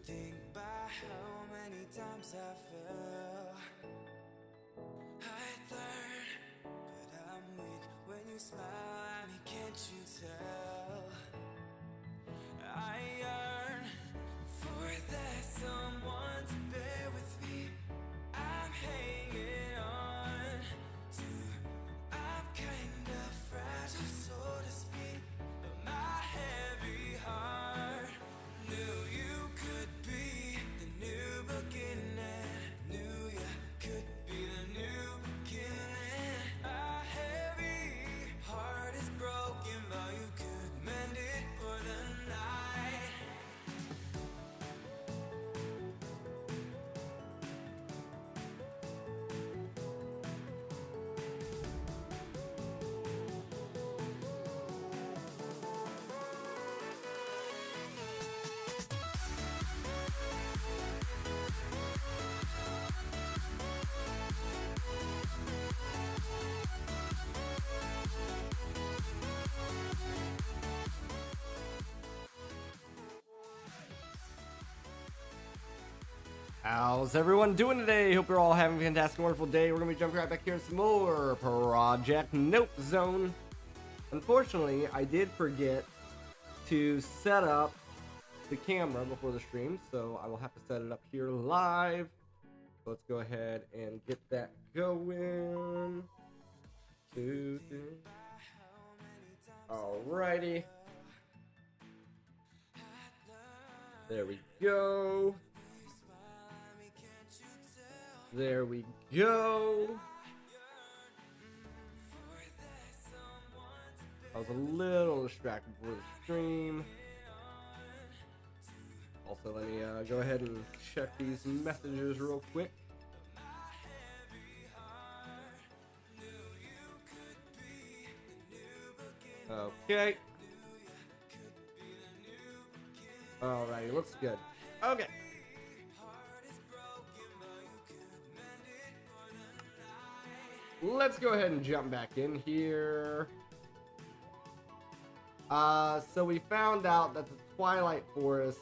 Think by how many times I fell, I'd learn, but I'm weak when you smile at me, can't you tell? I yearn for that someone to bear with me. I'm hanging on to, I'm kind of fragile, so to speak, but my heavy heart knew you could be the new beginning. Knew you could be the new beginning. A heavy heart is broken, but you could mend it for the night. How's everyone doing today? Hope you're all having a fantastic, wonderful day. We're going to be jumping right back here with some more Project Note Zone. Unfortunately, I did forget to set up the camera before the stream, so I will have to set it up here live. So let's go ahead and get that going. Alrighty. There we go. There we go. I was a little distracted before the stream. Also, let me go ahead and check these messages real quick. Okay. Alrighty, looks good. Okay. Let's go ahead and jump back in here. So we found out that the Twilight Forest,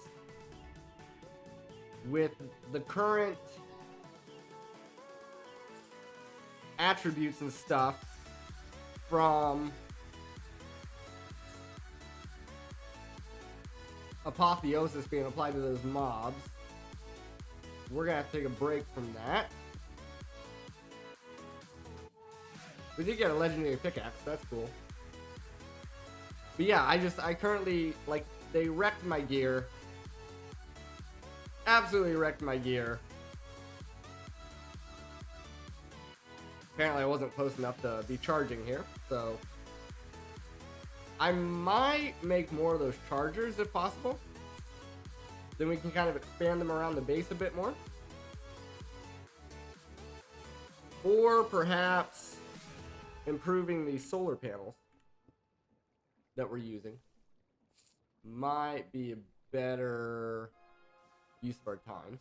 with the current attributes and stuff from Apotheosis being applied to those mobs, we're gonna have to take a break from that. We did get a legendary pickaxe, that's cool. But yeah, I currently, like, they wrecked my gear. Absolutely wrecked my gear. Apparently I wasn't close enough to be charging here, so I might make more of those chargers if possible. Then we can kind of expand them around the base a bit more. Or perhaps improving the solar panels that we're using might be a better use of our time.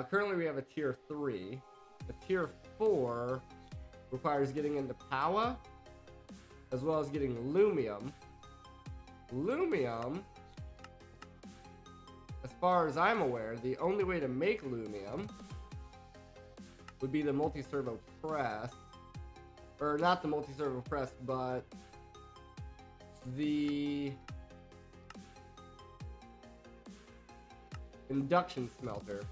Currently we have a tier 3. A tier 4 requires getting into Powa, as well as getting Lumium. Lumium, as far as I'm aware, the only way to make Lumium would be the multi-servo press. Or not the multi-servo press, but the induction smelter.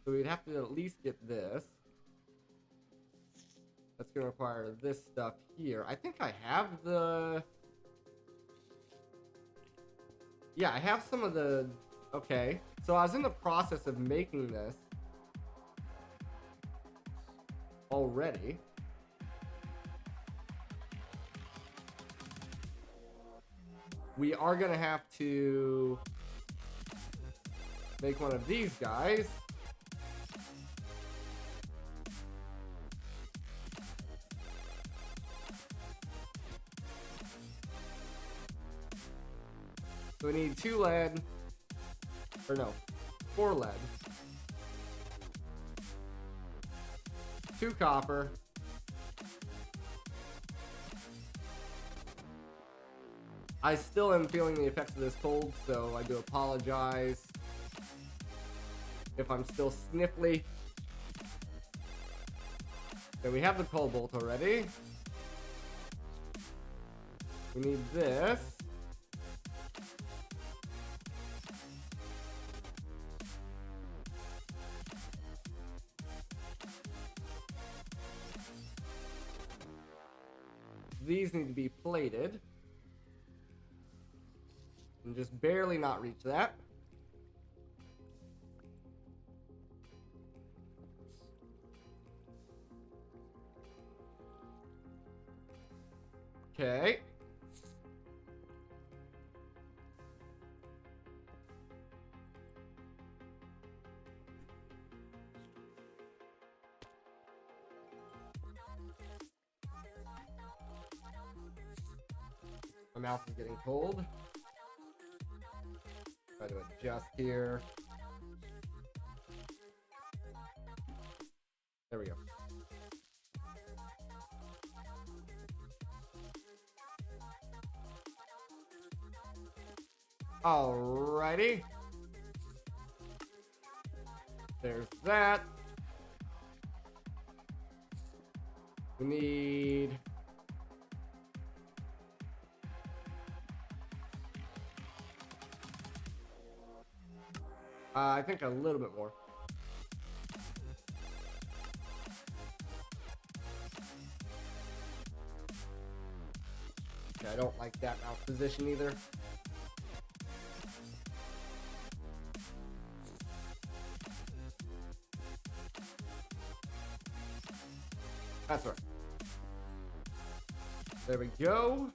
So we'd have to at least get this. That's going to require this stuff here. I think I have the... Yeah, I have some of the... Okay. So I was in the process of making this already. We are going to have to make one of these guys. So we need 2 lead, or no, 4 lead, 2 copper, I still am feeling the effects of this cold, so I do apologize if I'm still sniffly. Okay, we have the cobalt already. We need this. These need to be plated. And just barely not reach that. Okay. My mouse is getting cold. Try to adjust here. There we go. Alrighty. There's that. We need I think a little bit more. Okay, I don't like that mount position either. That's right. There we go.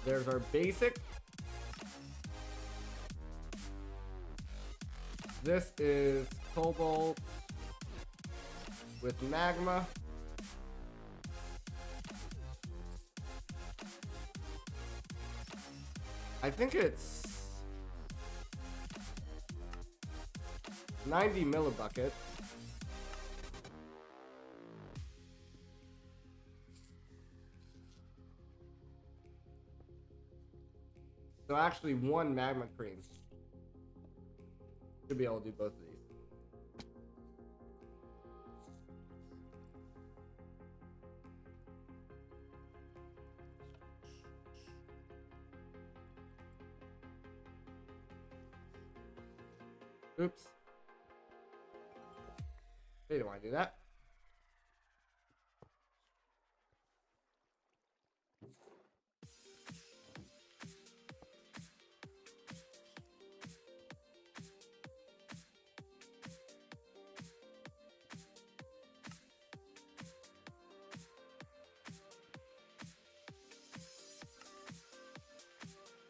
There's our basic. This is Cobalt with Magma. I think it's 90 millibucket. So actually one magma cream. Should be able to do both of these. Oops. Hey, do I do that?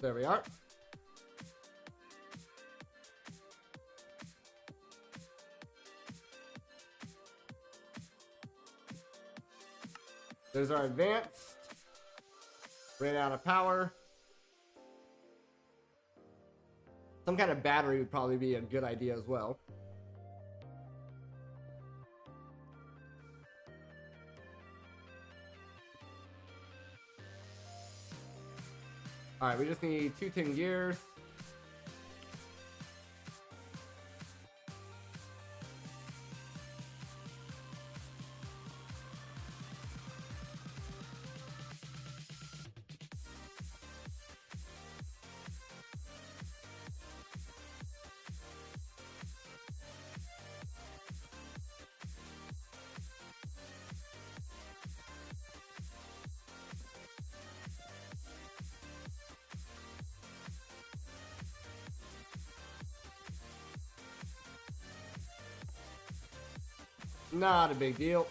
There we are. There's our advanced. Ran out of power. Some kind of battery would probably be a good idea as well. Alright, we just need 2 tin gears. Not a big deal.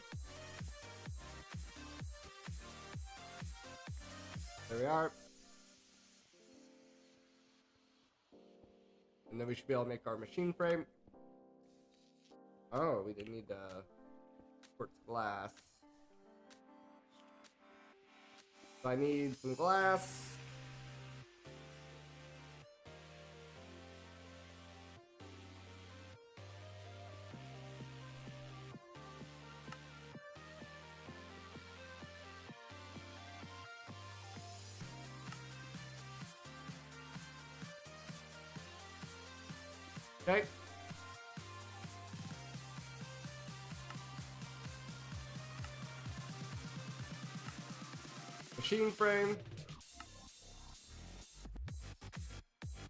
There we are. And then we should be able to make our machine frame. Oh, we didn't need quartz glass. So I need some glass. Okay. Machine frame.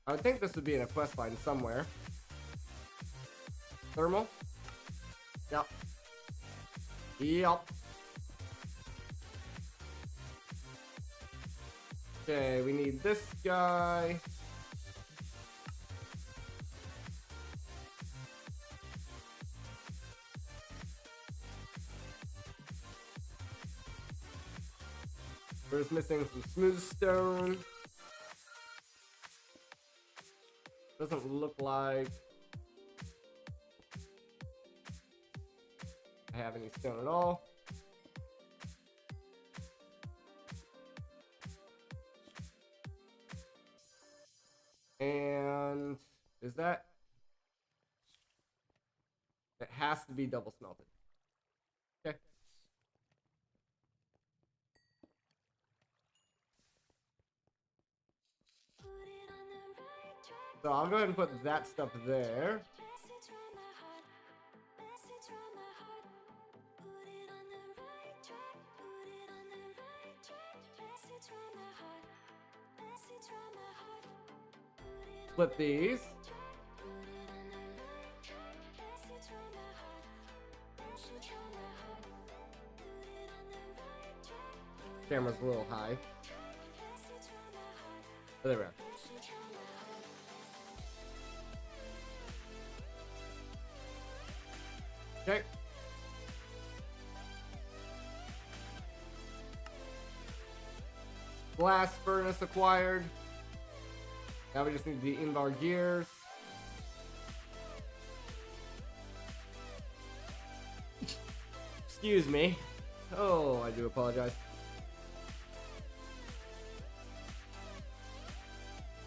I would think this would be in a quest line somewhere. Thermal. Yep. Yep. Okay, we need this guy. We're just missing some smooth stone. Doesn't look like I have any stone at all. And is that? It has to be double smelted. Okay. So I'll go ahead and put that stuff there. Split these. Camera's a little high. Oh, there we go. Okay. Blast furnace acquired. Now we just need the Invar gears. Excuse me. Oh, I do apologize.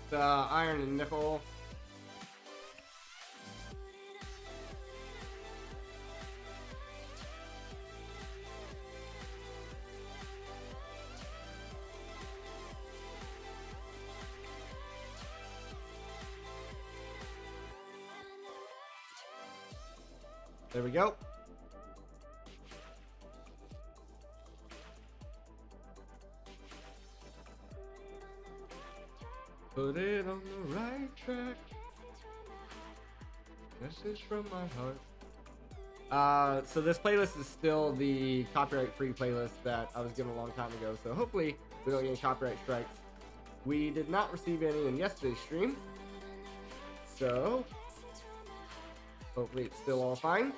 The iron and nickel. There we go. Put it on the right track. Message from my heart. So this playlist is still the copyright-free playlist that I was given a long time ago. So hopefully we don't get any copyright strikes. We did not receive any in yesterday's stream. So hopefully it's still all fine.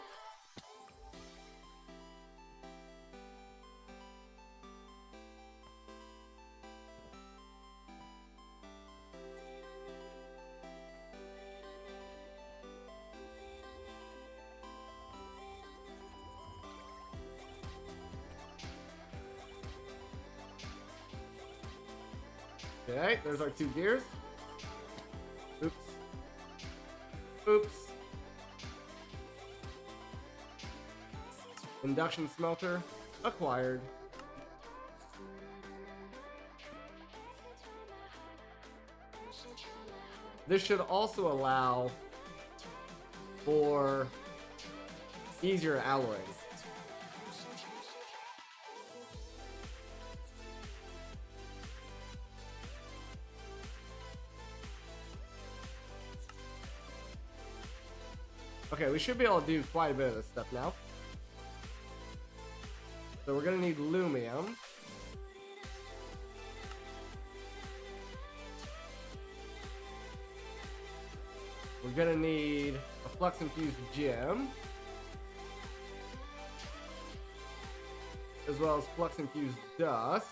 Okay, there's our 2 gears. Oops. Oops. Induction smelter acquired. This should also allow for easier alloying. Okay, we should be able to do quite a bit of this stuff now. So we're gonna need lumium. We're gonna need a flux infused gem, as well as flux infused dust.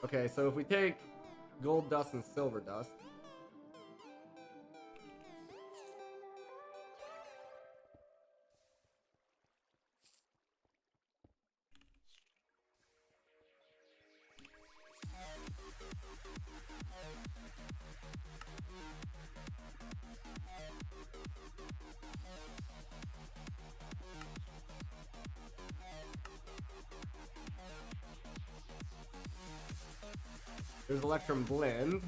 Okay, so if we take gold dust and silver dust, there's Electrum Blend.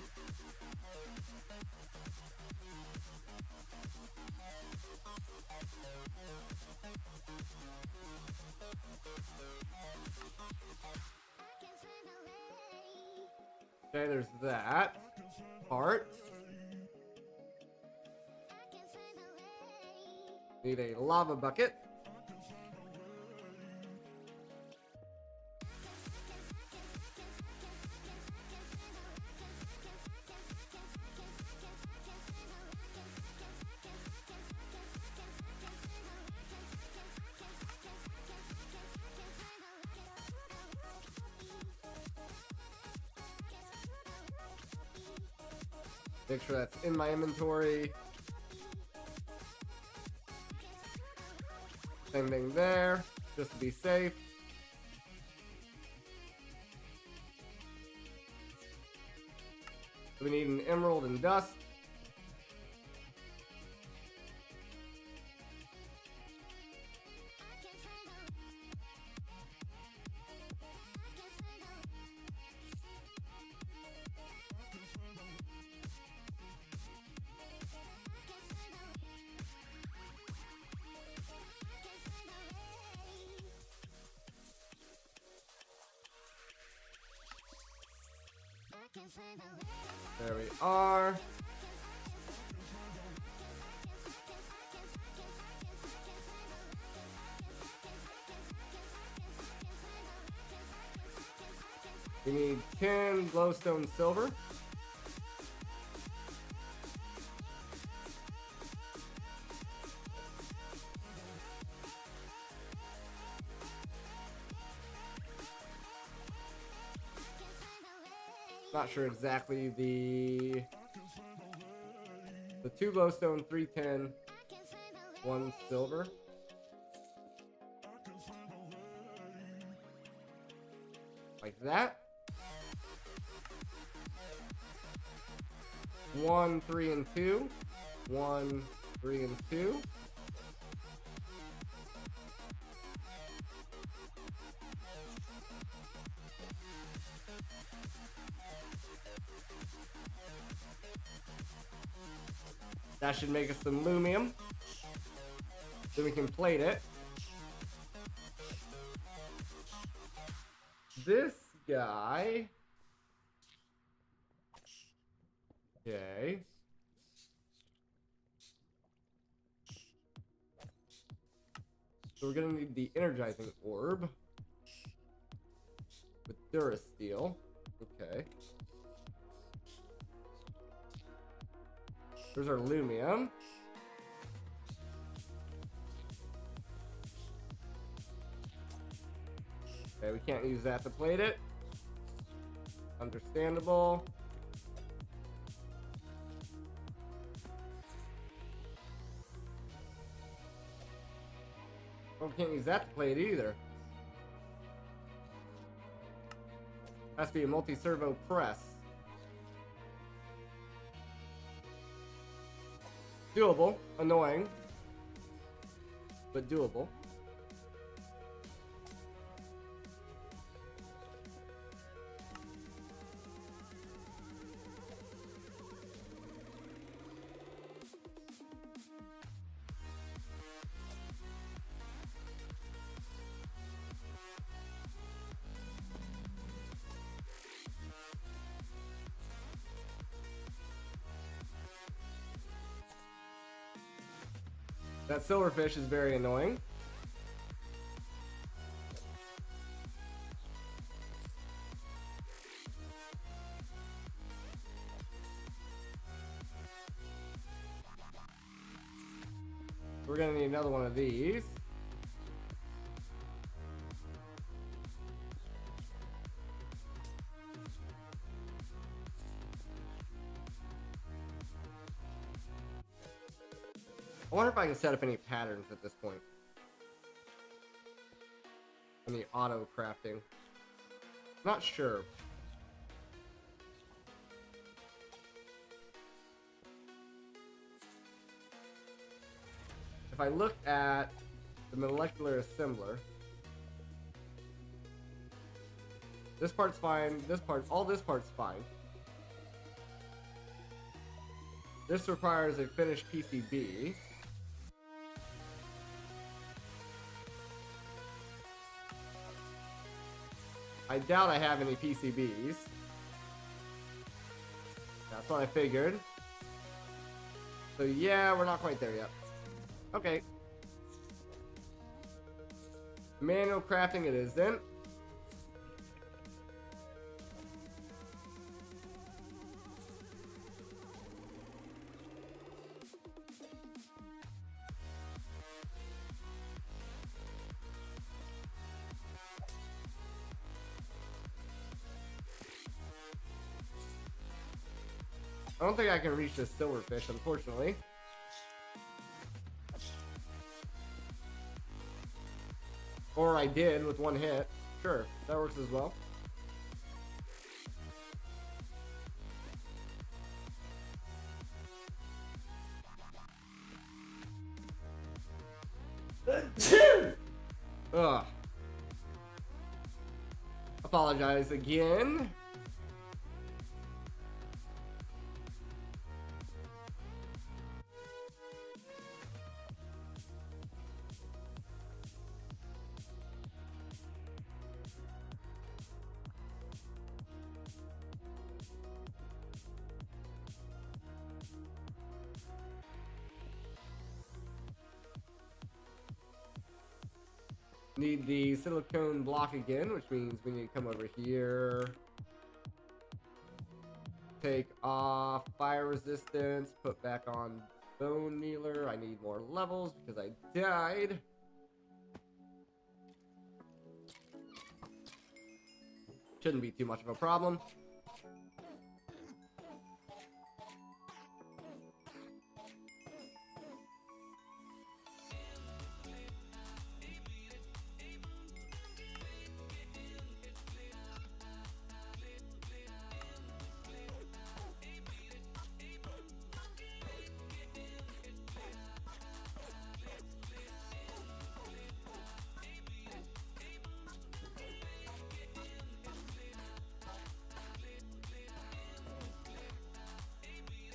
Okay, there's that part. Need a lava bucket. Make sure that's in my inventory. Same thing there, just to be safe. We need an emerald and dust. There we are. We need 10 glowstone silver. Not sure exactly the 2 glowstone, 3 tin, 1 silver. Like that. 1, 3, and 2. 1, 3, and 2. That should make us some lumium. Then we can plate it. This guy. Okay. So we're gonna need the energizing orb with Durasteel. Okay. There's our lumium. Okay, we can't use that to plate it. Understandable. Oh, we can't use that to plate either. Has to be a multi-servo press. Doable. Annoying. But doable. That silverfish is very annoying. We're gonna need another one of these. I wonder if I can set up any patterns at this point. Any auto crafting. Not sure. If I look at the molecular assembler, this part's fine, all this part's fine. This requires a finished PCB. I doubt I have any PCBs. That's what I figured. So yeah, we're not quite there yet. Okay. Manual crafting it is then. I don't think I can reach this silverfish, unfortunately. Or I did with one hit. Sure, that works as well. Ugh. Apologize again. Need the silicone block again, which means we need to come over here. Take off fire resistance, put back on bone mealer. I need more levels because I died. Shouldn't be too much of a problem.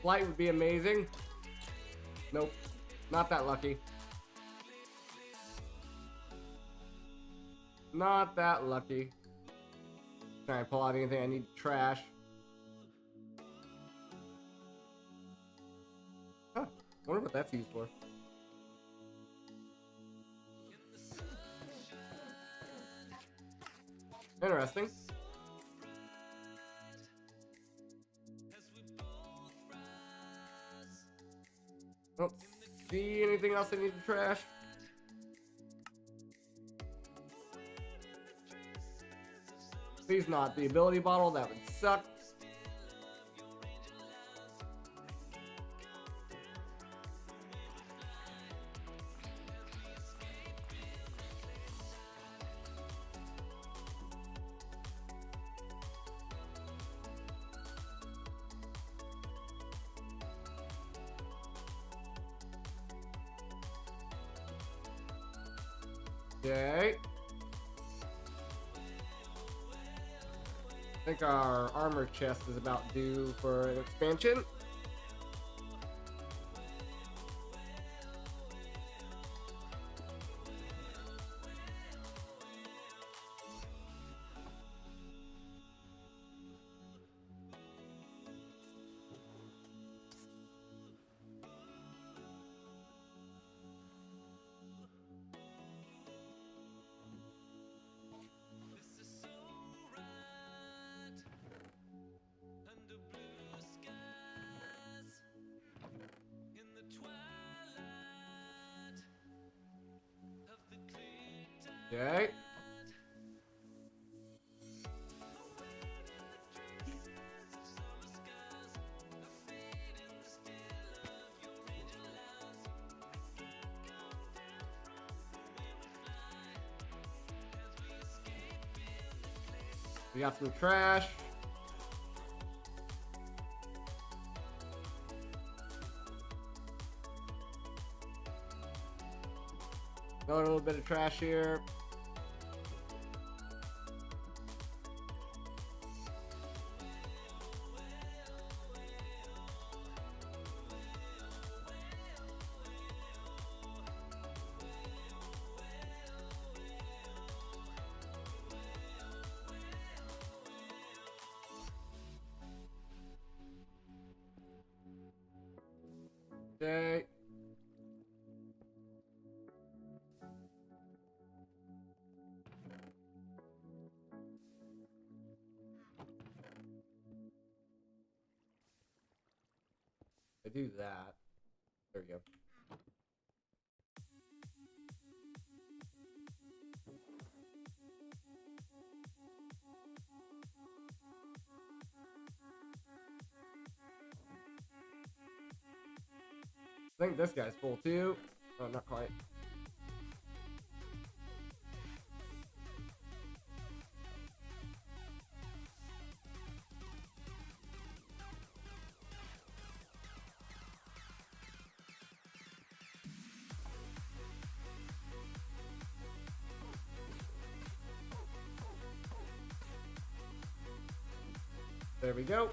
Flight would be amazing. Nope. Not that lucky. Not that lucky. Trying to pull out anything I need to trash. Huh. Wonder what that's used for. Interesting. Don't see anything else I need to trash. Please not the ability bottle, that would suck. Okay. I think our armor chest is about due for an expansion. Okay. We got some trash. Another little bit of trash here. Okay. I do that. There we go. I think this guy's full too. Oh, not quite. There we go.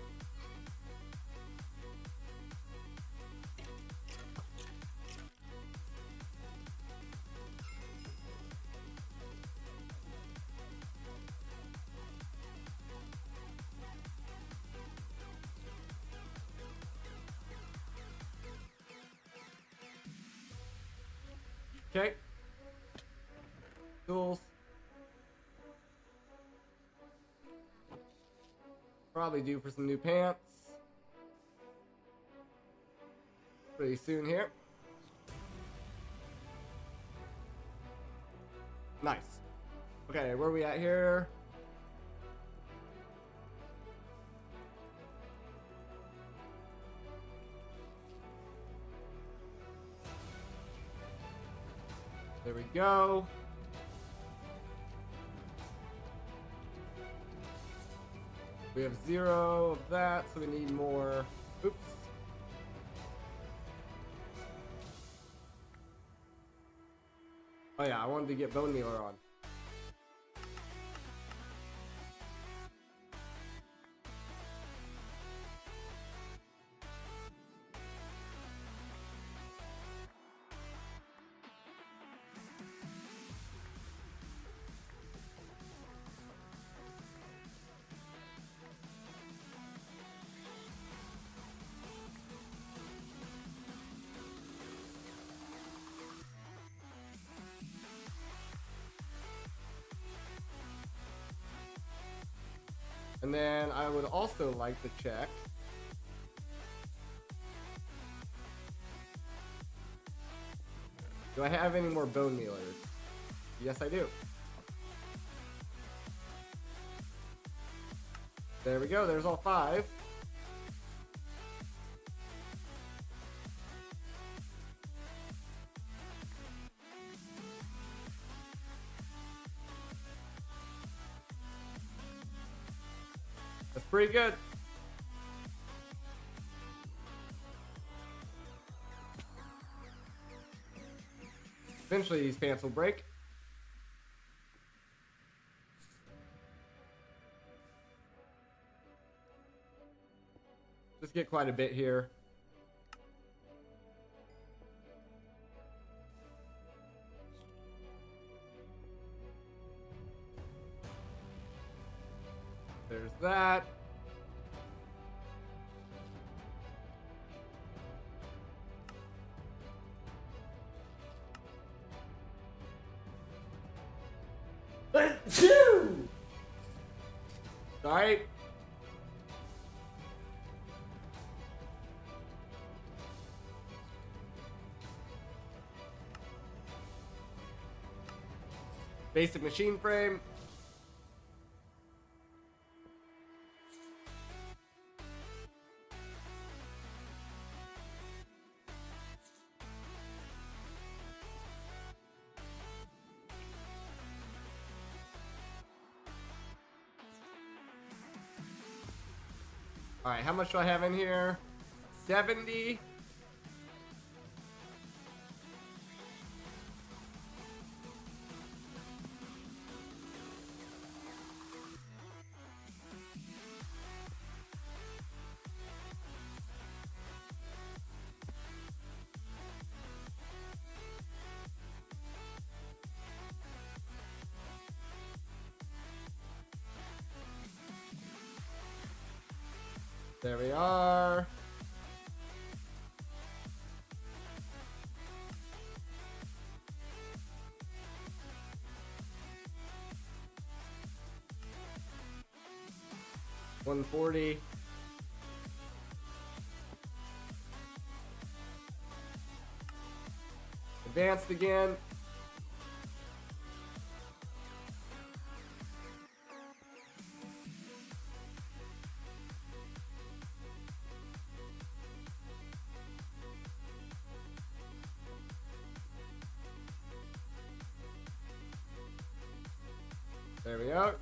Okay. tools. Probably due for some new pants. Pretty soon here. Nice. Okay, where are we at here? There we go. We have 0 of that, so we need more. Oops. Oh yeah, I wanted to get Bone Mealer on. And then I would also like to check. Do I have any more Bone Mealers? Yes, I do. There we go. There's all 5. That's pretty good. Eventually these pants will break. Just get quite a bit here. There's that. Sorry. Basic machine frame. All right, how much do I have in here? 70. There we are. $140. Advanced again. There we are.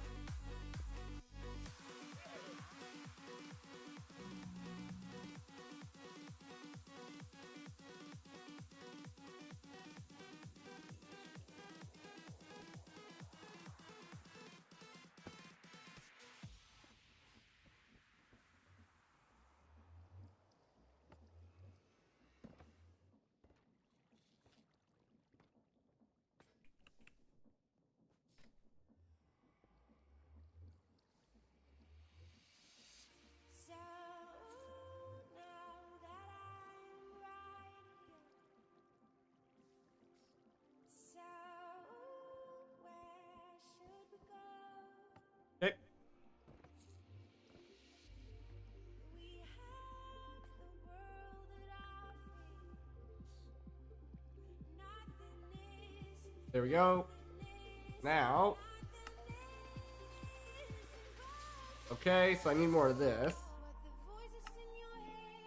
There we go. Now. Okay, so I need more of this.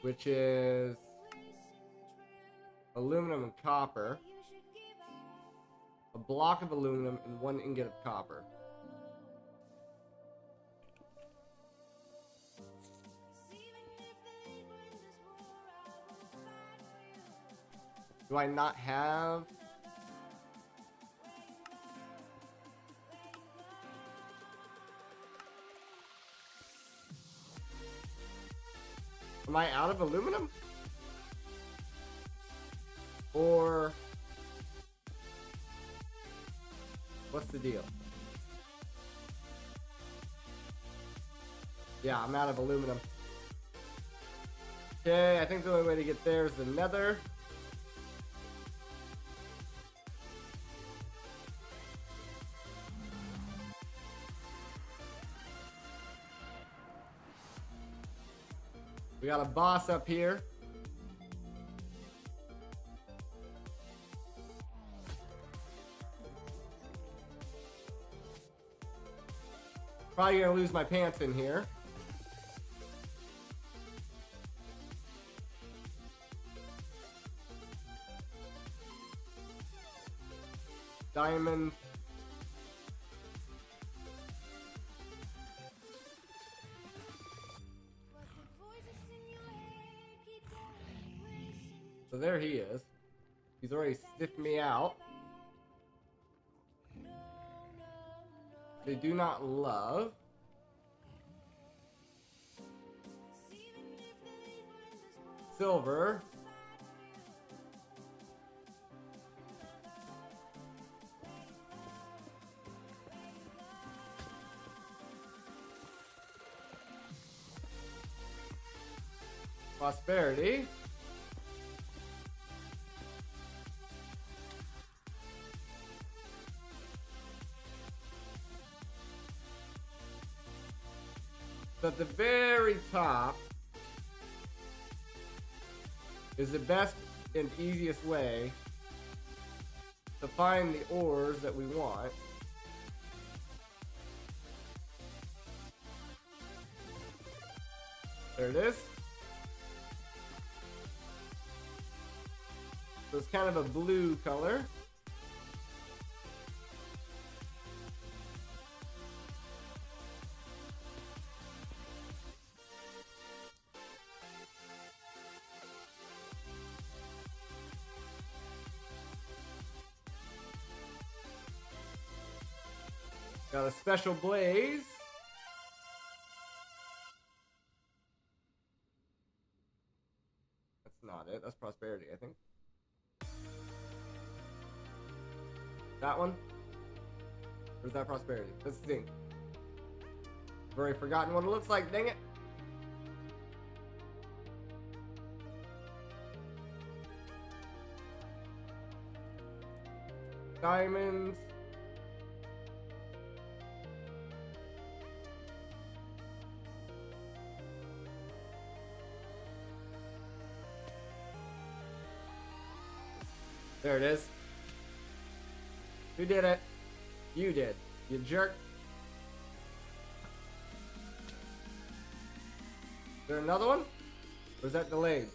Which is aluminum and copper. A block of aluminum and 1 ingot of copper. Do I not have? Am I out of aluminum? Or what's the deal? Yeah, I'm out of aluminum. Okay, I think the only way to get there is the nether. We got a boss up here. Probably gonna lose my pants in here. Diamond. So there he is. He's already sniffed me out. They do not love. Silver. Prosperity. So at the very top is the best and easiest way to find the ores that we want. There it is. So it's kind of a blue color. Got a special blaze. That's not it. That's prosperity, I think. That one? Or is that prosperity? Let's see. I've already forgotten what it looks like, dang it. Diamonds. There it is. Who did it? You did. You jerk. Is there another one? Or is that delayed?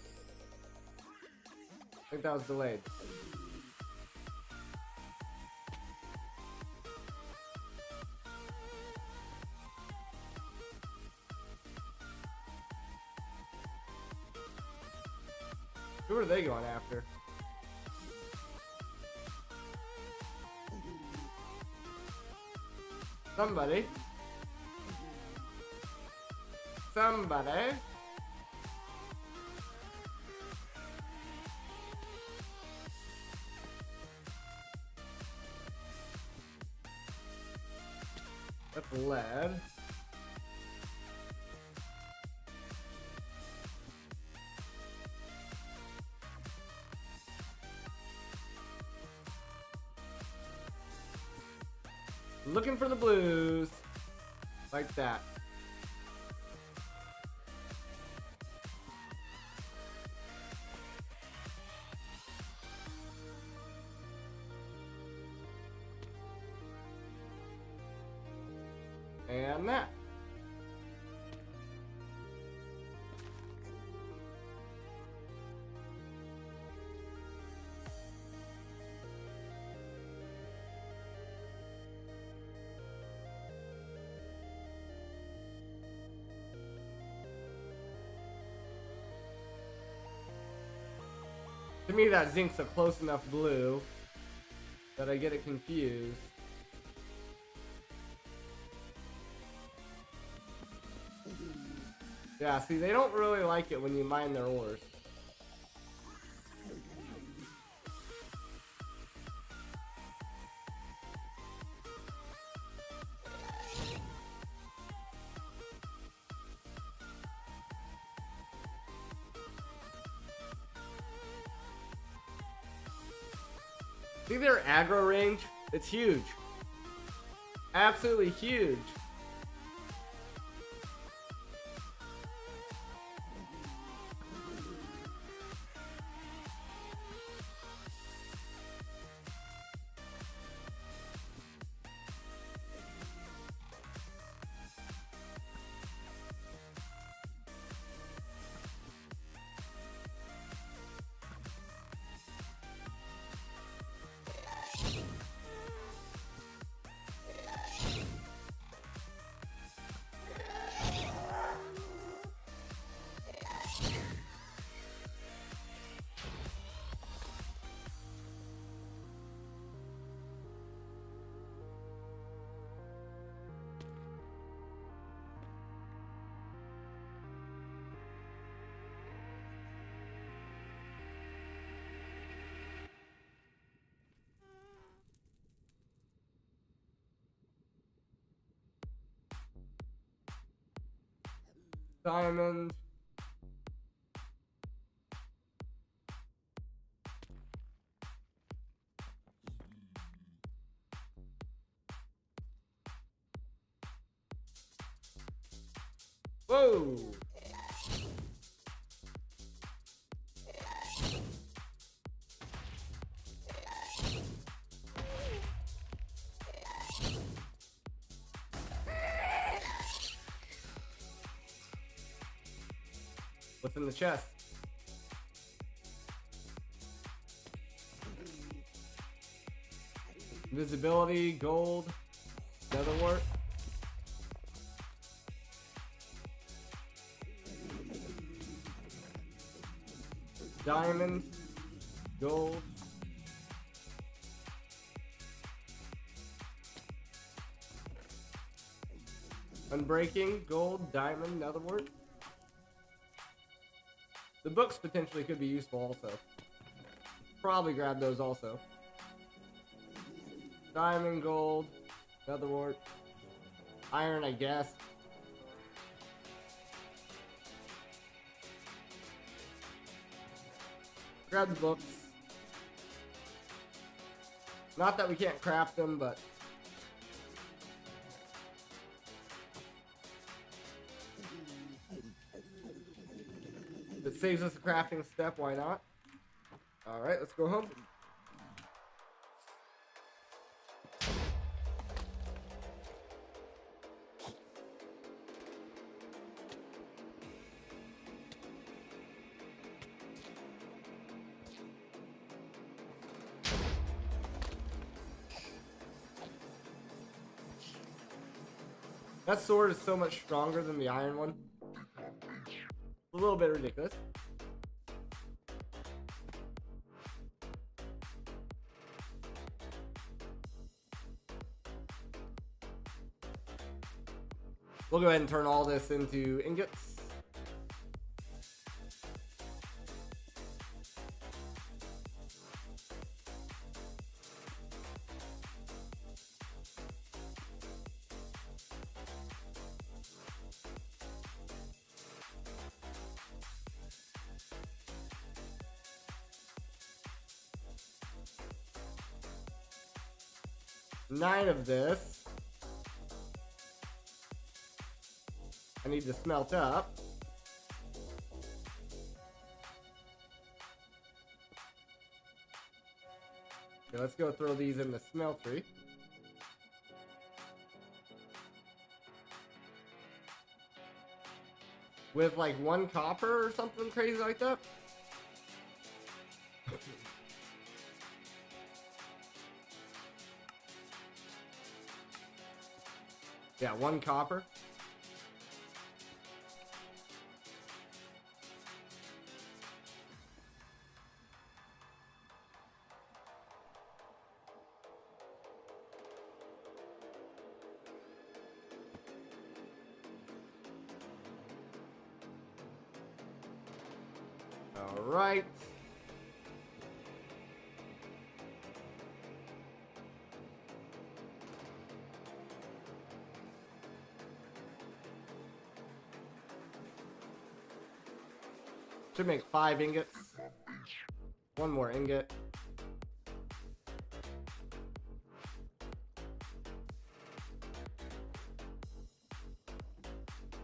I think that was delayed. Who are they going after? Somebody. That's lead. Looking for the blues. Like that. And that. To me, that zinc's a close enough blue that I get it confused. Yeah, see, they don't really like it when you mine their ores. See their aggro range? It's huge. Absolutely huge. Diamond. Whoa. What's in the chest? Invisibility, gold, netherwort. Diamond, gold. Unbreaking, gold, diamond, netherwort. The books potentially could be useful also. Probably grab those also. Diamond, gold, netherwort, iron, I guess. Grab the books. Not that we can't craft them, but if it saves us a crafting step, why not? Alright, let's go home. That sword is so much stronger than the iron one. A little bit ridiculous. We'll go ahead and turn all this into ingots. Nine of this. I need to smelt up. Okay, let's go throw these in the smeltery. with like 1 copper or something crazy like that. Yeah, 1 copper. All right. Should make 5 ingots. 1 more ingot.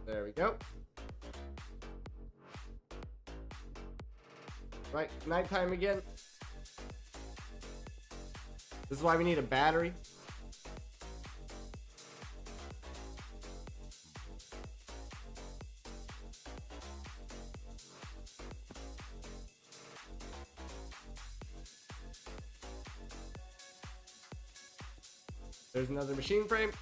There we go. Right, nighttime again. This is why we need a battery. There's another machine frame.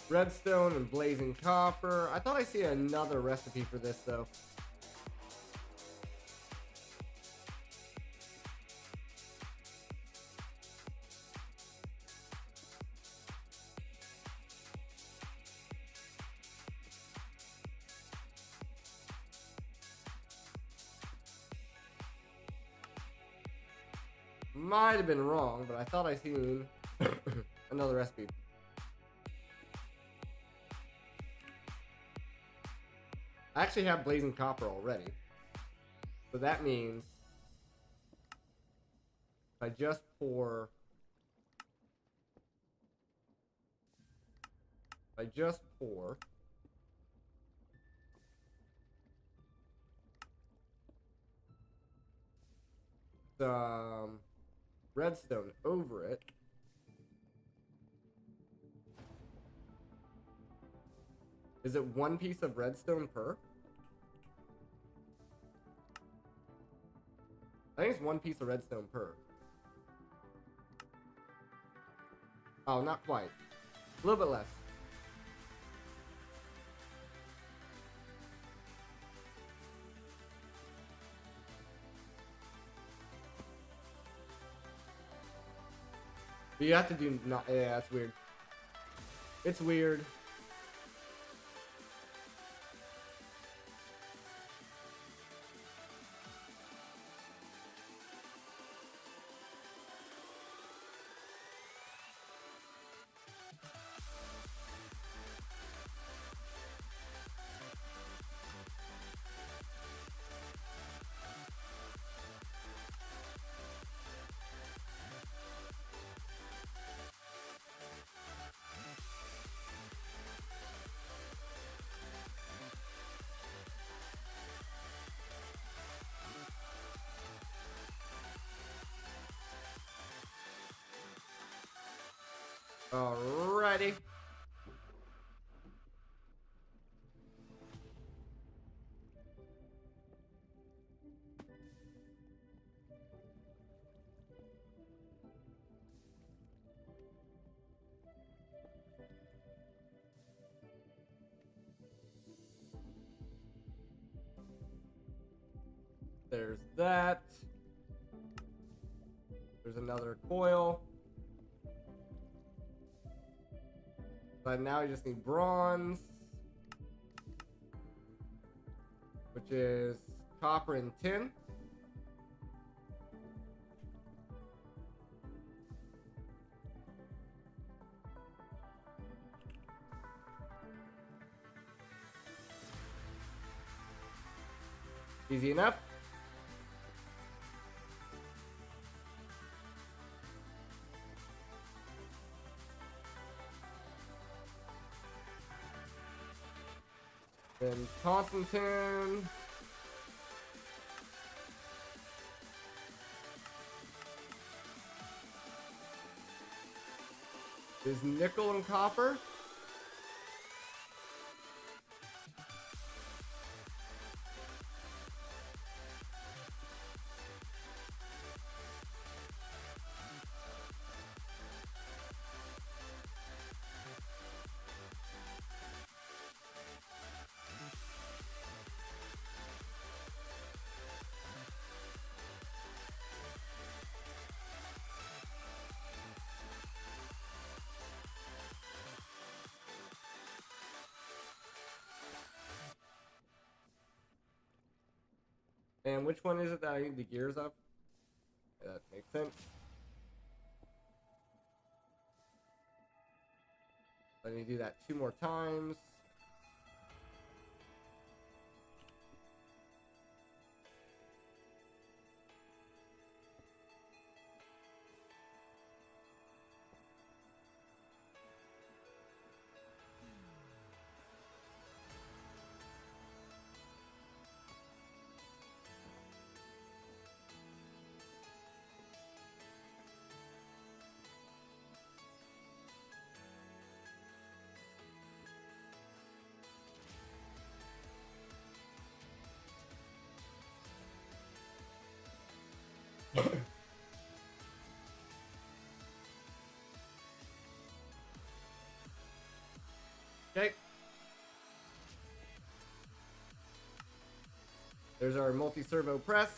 Redstone and blazing copper. I thought I see another recipe for this though. Might have been wrong, but I thought I seen another recipe. I actually have blazing copper already. So that means if I just pour some redstone over it, is it 1 piece of redstone per? I think it's 1 piece of redstone per. Oh, not quite. A little bit less. But you have to do not. Yeah, that's weird. It's weird. Alrighty. There's that. There's another coil. But now I just need bronze, which is copper and tin. Easy enough. Then Constantine. Is nickel and copper. And which one is it that I need the gears of? That makes sense. Let me do that 2 more times. Okay. There's our multi-servo press.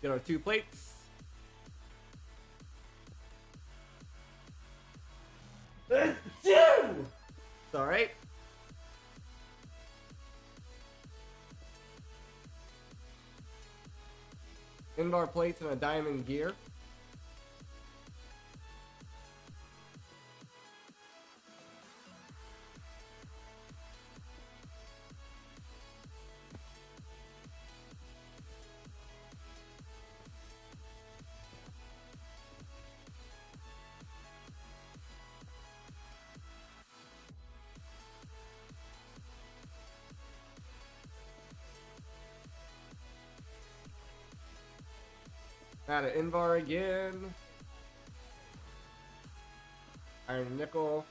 Get our 2 plates. It's alright. Invar plates and a diamond gear. Add an Invar again. Iron nickel.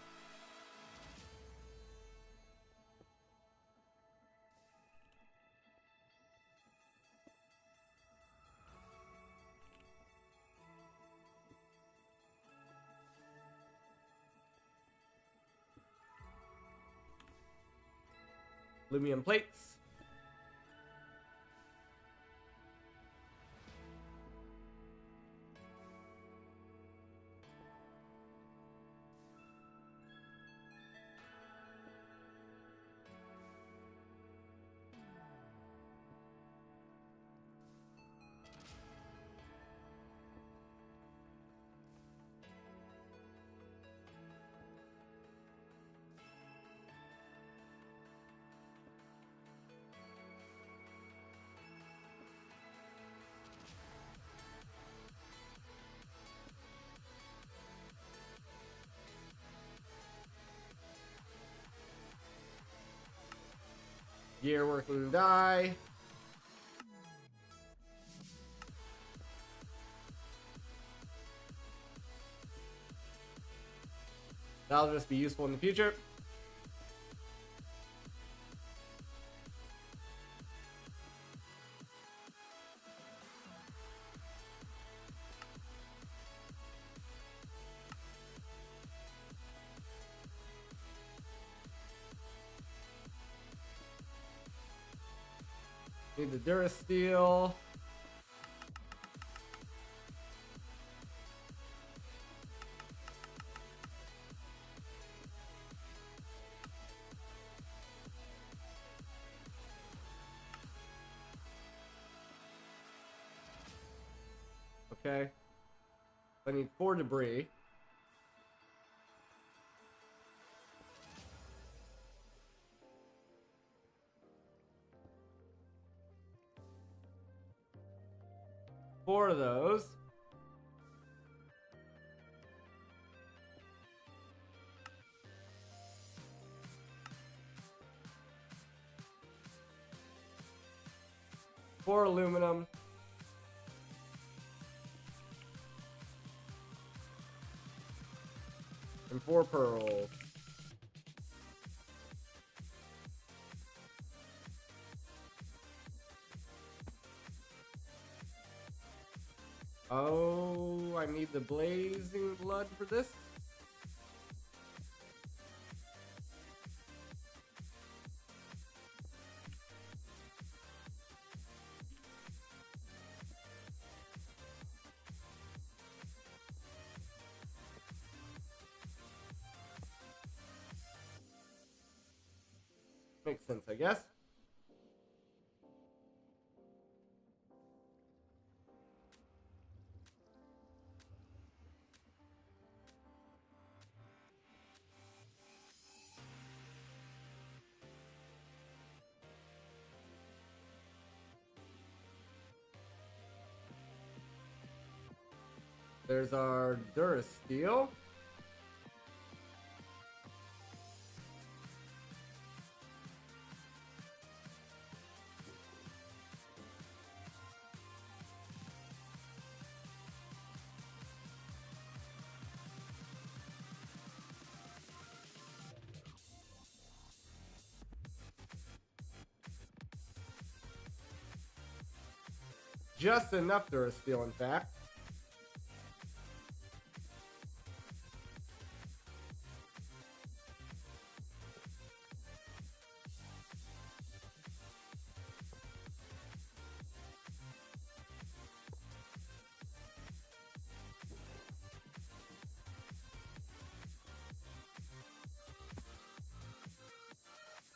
Aluminum plates. Gear working die. That'll just be useful in the future. Need the Durasteel. Okay. I need 4 debris. 4 of those. Four aluminum. And 4 pearls. Oh, I need the blazing blood for this. Makes sense, I guess. There's our Durasteel. Just enough Durasteel, in fact.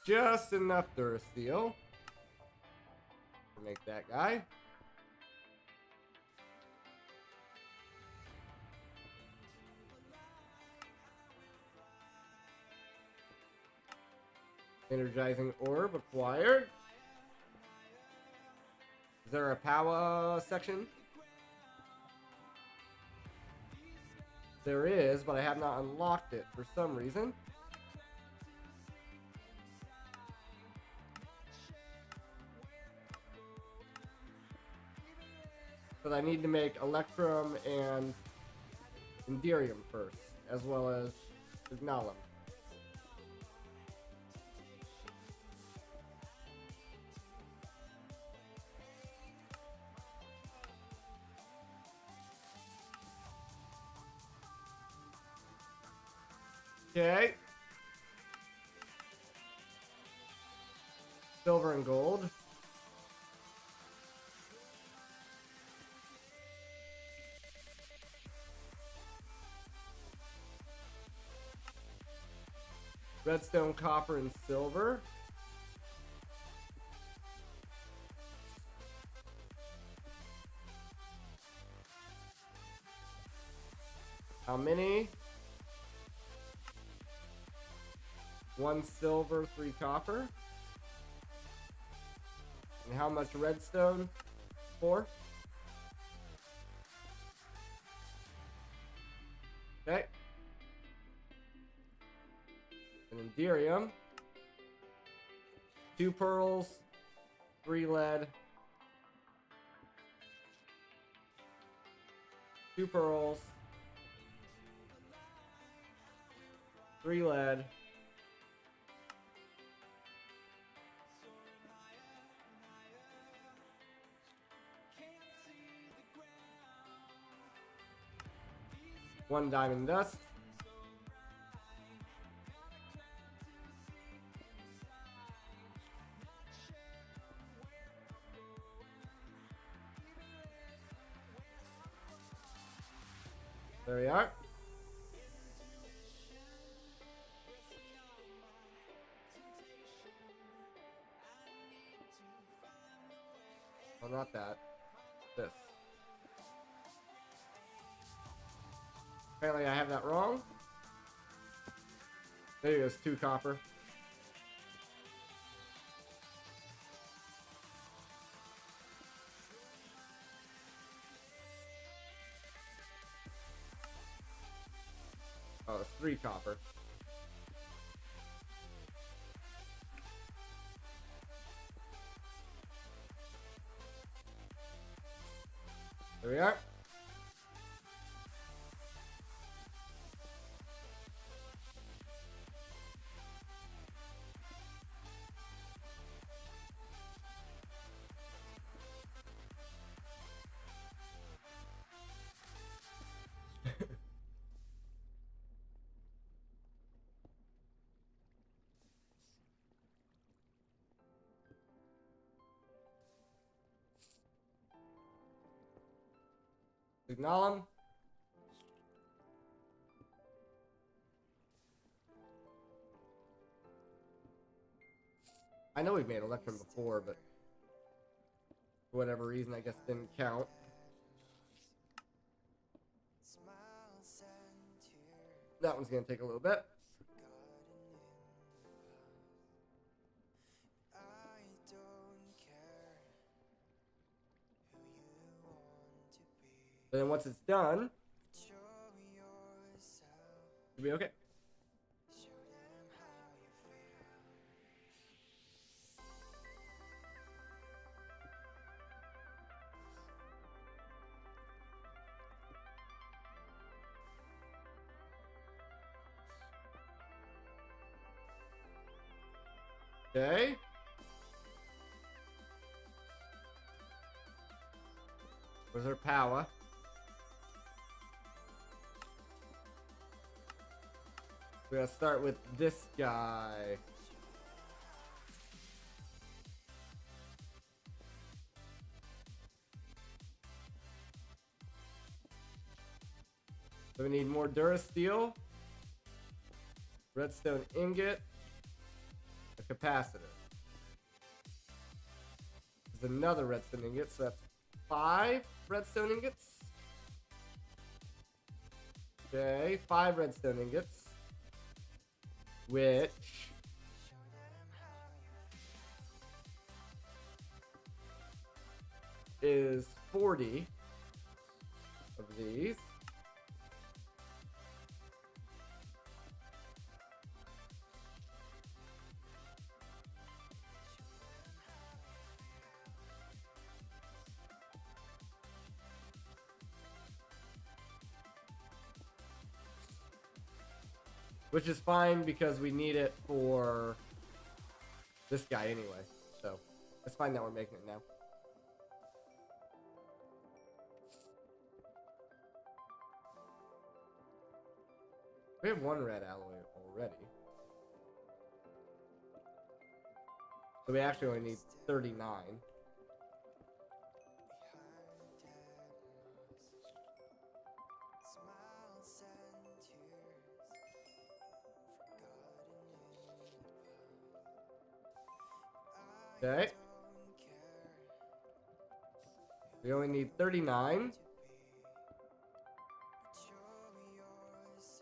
Just enough Durasteel to make that guy. Energizing orb acquired. Is there a power section? There is, but I have not unlocked it for some reason. But I need to make Electrum and Enderium first, as well as Ignalum. Okay. Silver and gold. Redstone, copper, and silver. How many? 1 silver, 3 copper. And how much redstone? 4. Okay. And Enderium. 2 pearls, 3 lead. 2 pearls, 3 lead. One diamond dust. There we are. Well, not that. This. Apparently I have that wrong. There it is, 2 copper. 3 copper. There we are. Signal him. I know we've made Electrum before, but for whatever reason, I guess didn't count. That one's gonna take a little bit. But then once it's done, it'll be okay. Okay. Where's our power? We're gonna start with this guy. So we need more Durasteel, redstone ingot, a capacitor. There's another redstone ingot, so that's 5 redstone ingots. Okay, 5 redstone ingots. Which is 40 of these. Which is fine because we need it for this guy anyway. So it's fine that we're making it now. We have 1 red alloy already. So we actually only need 39. Okay. We only need 39.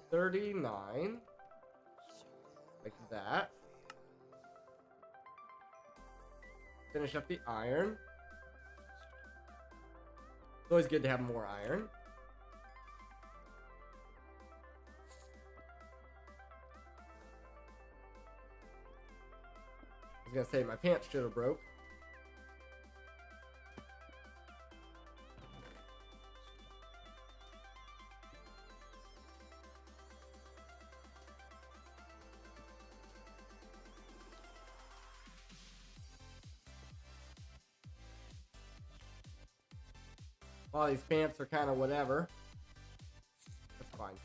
39. Like that. Finish up the iron. It's always good to have more iron. I was gonna say my pants should have broke. Well, these pants are kind of whatever. That's fine.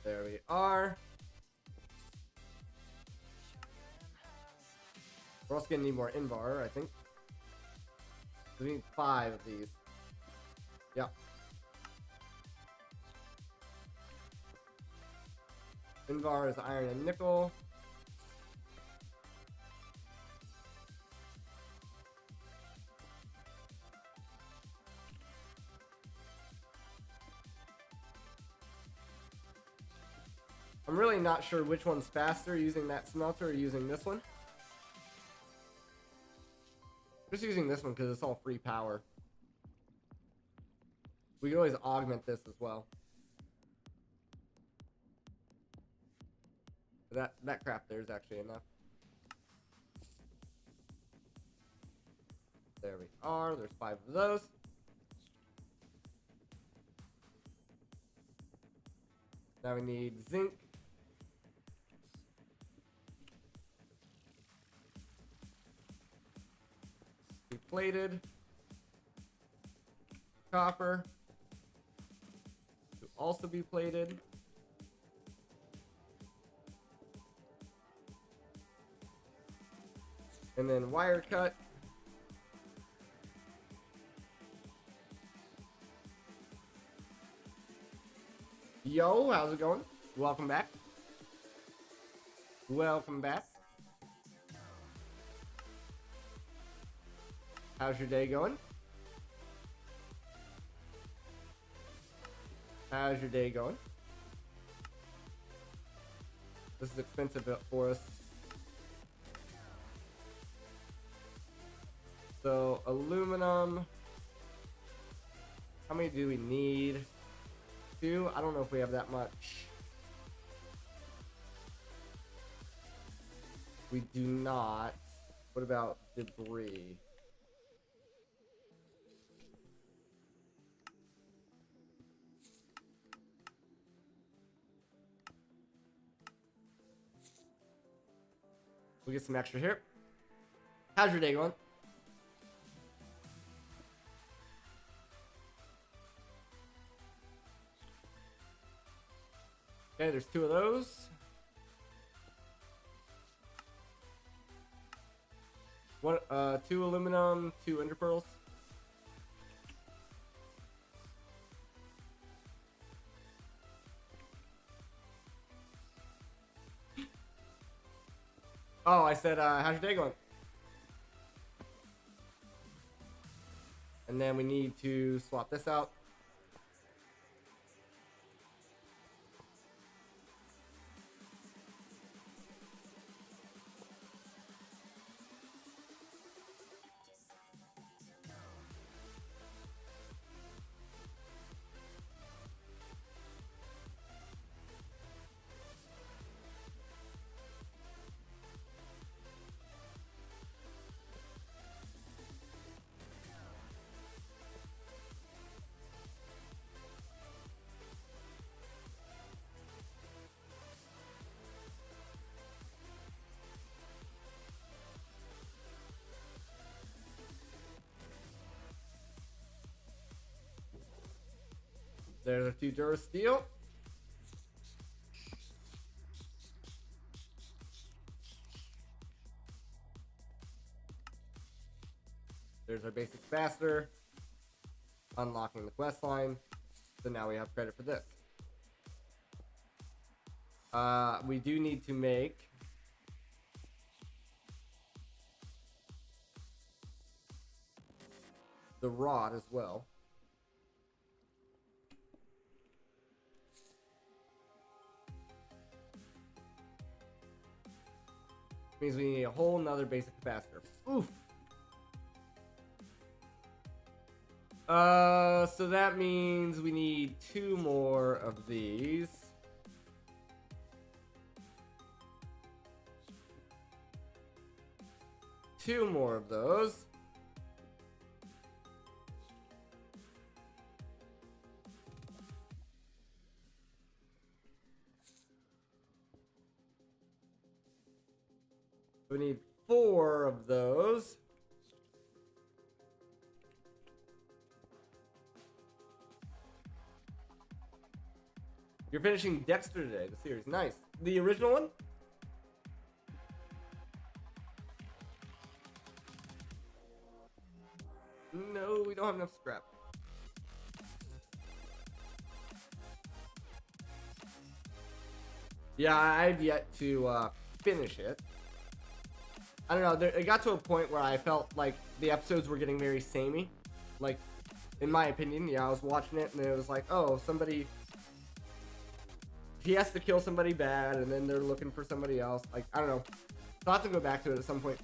There we are. We're also gonna need more Invar, I think. We need 5 of these. Yep. Invar is iron and nickel. really not sure which one's faster, using that smelter or using this one. Just using this one because it's all free power. We can always augment this as well. That crap there is actually enough. There we are. There's 5 of those. Now we need zinc. Be plated. Copper. To also be plated. And then wire cut. Yo, how's it going? Welcome back. Welcome back. How's your day going? How's your day going? This is expensive for us. So, aluminum. How many do we need? 2? I don't know if we have that much. We do not. What about debris? We'll get some extra here. How's your day going? Okay, there's 2 of those. One, 2 aluminum, 2 ender pearls. Oh, I said, how's your day going? And then we need to swap this out. There's a 2 Durasteel. There's our basic faster. Unlocking the quest line. So now we have credit for this. We do need to make the rod as well. Means we need a whole nother basic capacitor. Oof. So that means we need 2 more of these. Two more of those. We need 4 of those. You're finishing Dexter today, the series. Nice. The original one? No, we don't have enough scrap. Yeah, I've yet to finish it. I don't know, it got to a point where I felt like the episodes were getting very samey. Like, in my opinion, yeah, I was watching it and it was like, oh, somebody he has to kill somebody bad, and then they're looking for somebody else. Like, I don't know. I'll have to go back to it at some point.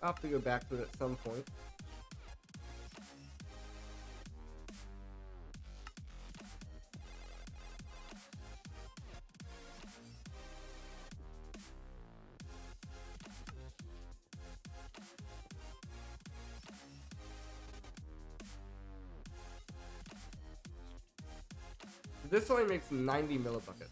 I'll have to go back to it at some point. This only makes 90 millibuckets.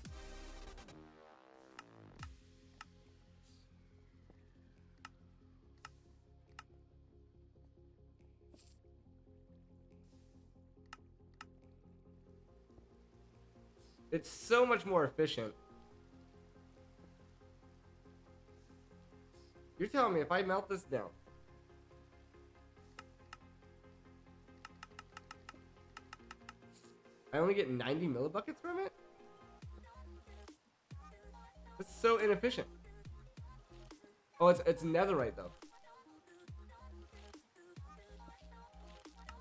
It's so much more efficient. You're telling me if I melt this down, I only get 90 millibuckets from it? It's so inefficient. Oh, it's netherite though.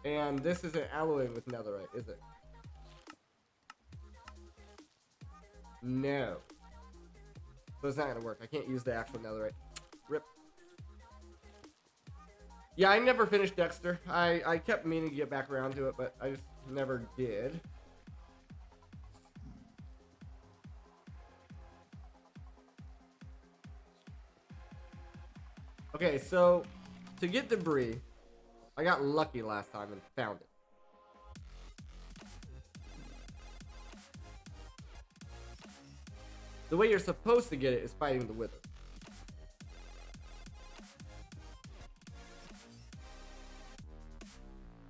And this isn't alloying with netherite, is it? No. So it's not gonna work. I can't use the actual netherite. Rip. Yeah, I never finished Dexter. I kept meaning to get back around to it, but I just never did. Okay, so to get debris, I got lucky last time and found it. The way you're supposed to get it is fighting the Wither.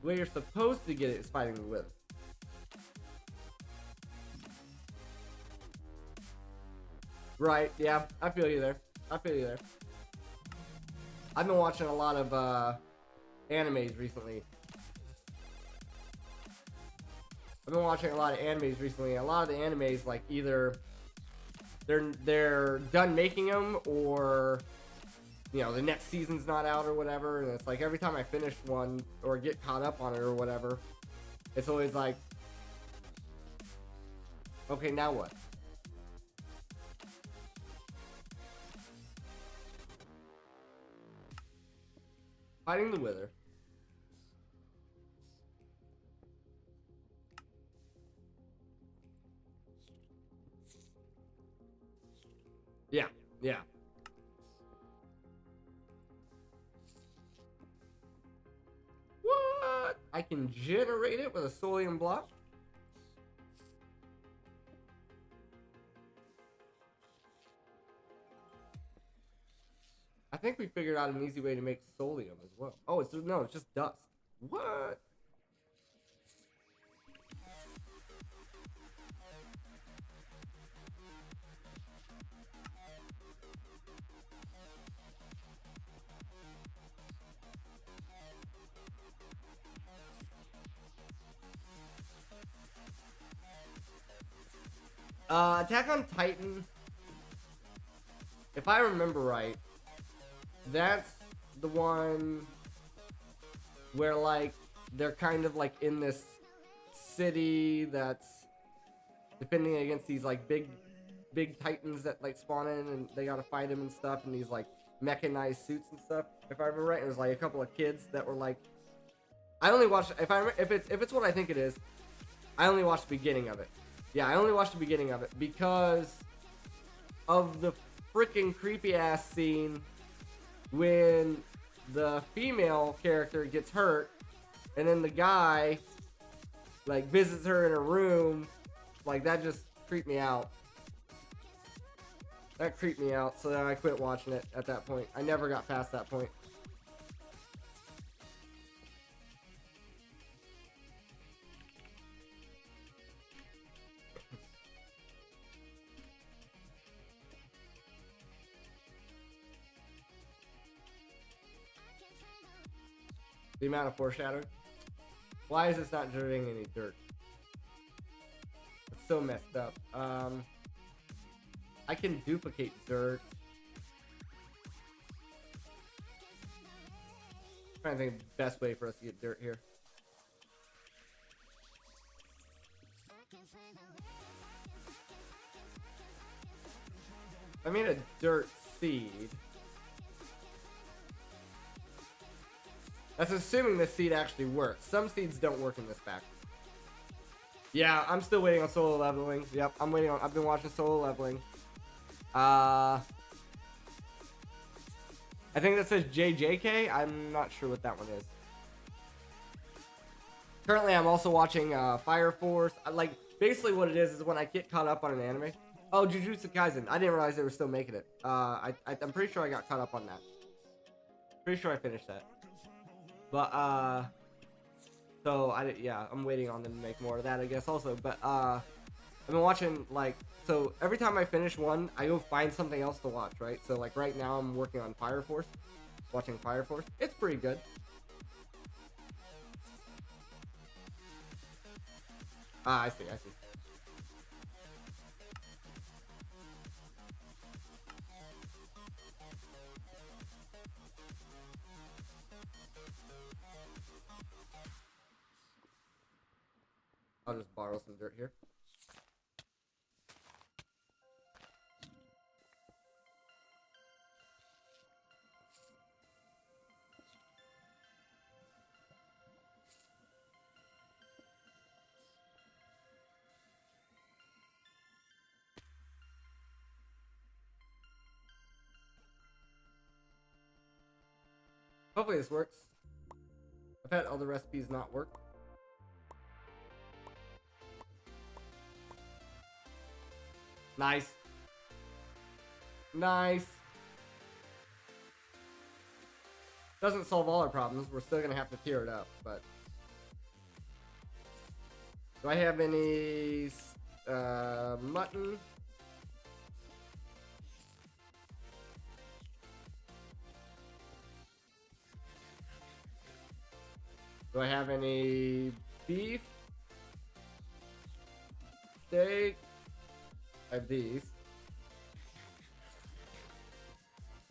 The way you're supposed to get it is fighting the Wither. Right, yeah, I feel you there. I feel you there. I've been watching a lot of animes recently. A lot of the animes, like, either they're done making them, or you know, the next season's not out or whatever, and it's like every time I finish one or get caught up on it or whatever, it's always like, okay, now what? Fighting the Wither. Yeah, yeah. What? I can generate it with a Solium block? I think we figured out an easy way to make Solium as well. Oh, it's just dust. What? Attack on Titan, if I remember right, that's the one where, like, they're kind of like in this city that's defending against these like big titans that like spawn in, and they gotta fight them and stuff, and these like mechanized suits and stuff. If I remember right, it was like a couple of kids that were like, I only watched, if it's what I think it is, I only watched the beginning of it. Yeah, I only watched the beginning of it because of the freaking creepy ass scene when the female character gets hurt, and then the guy like visits her in her room. Like, that just creeped me out. That creeped me out, so then I quit watching it at that point. I never got past that point. The amount of foreshadowing. Why is this not generating any dirt? It's so messed up. I can duplicate dirt. I'm trying to think of the best way for us to get dirt here. I made a dirt seed. That's assuming this seed actually works. Some seeds don't work in this pack. Yeah, I'm still waiting on solo leveling. Yep, I'm waiting on. I've been watching solo leveling. I think that says JJK. I'm not sure what that one is. Currently, I'm also watching Fire Force. Like, basically what it is when I get caught up on an anime. Oh, Jujutsu Kaisen. I didn't realize they were still making it. I'm pretty sure I got caught up on that. Pretty sure I finished that. But, so, yeah, I'm waiting on them to make more of that, I guess, also. But, I've been watching, like, so every time I finish one, I go find something else to watch, right? So, like, right now I'm working on Fire Force. Watching Fire Force. It's pretty good. Ah, I see. I'll just borrow some dirt here. Hopefully this works. I've had other recipes not work. Nice. Nice. Doesn't solve all our problems. We're still gonna have to tear it up, but... Do I have any mutton? Do I have any beef? Steak? I have these.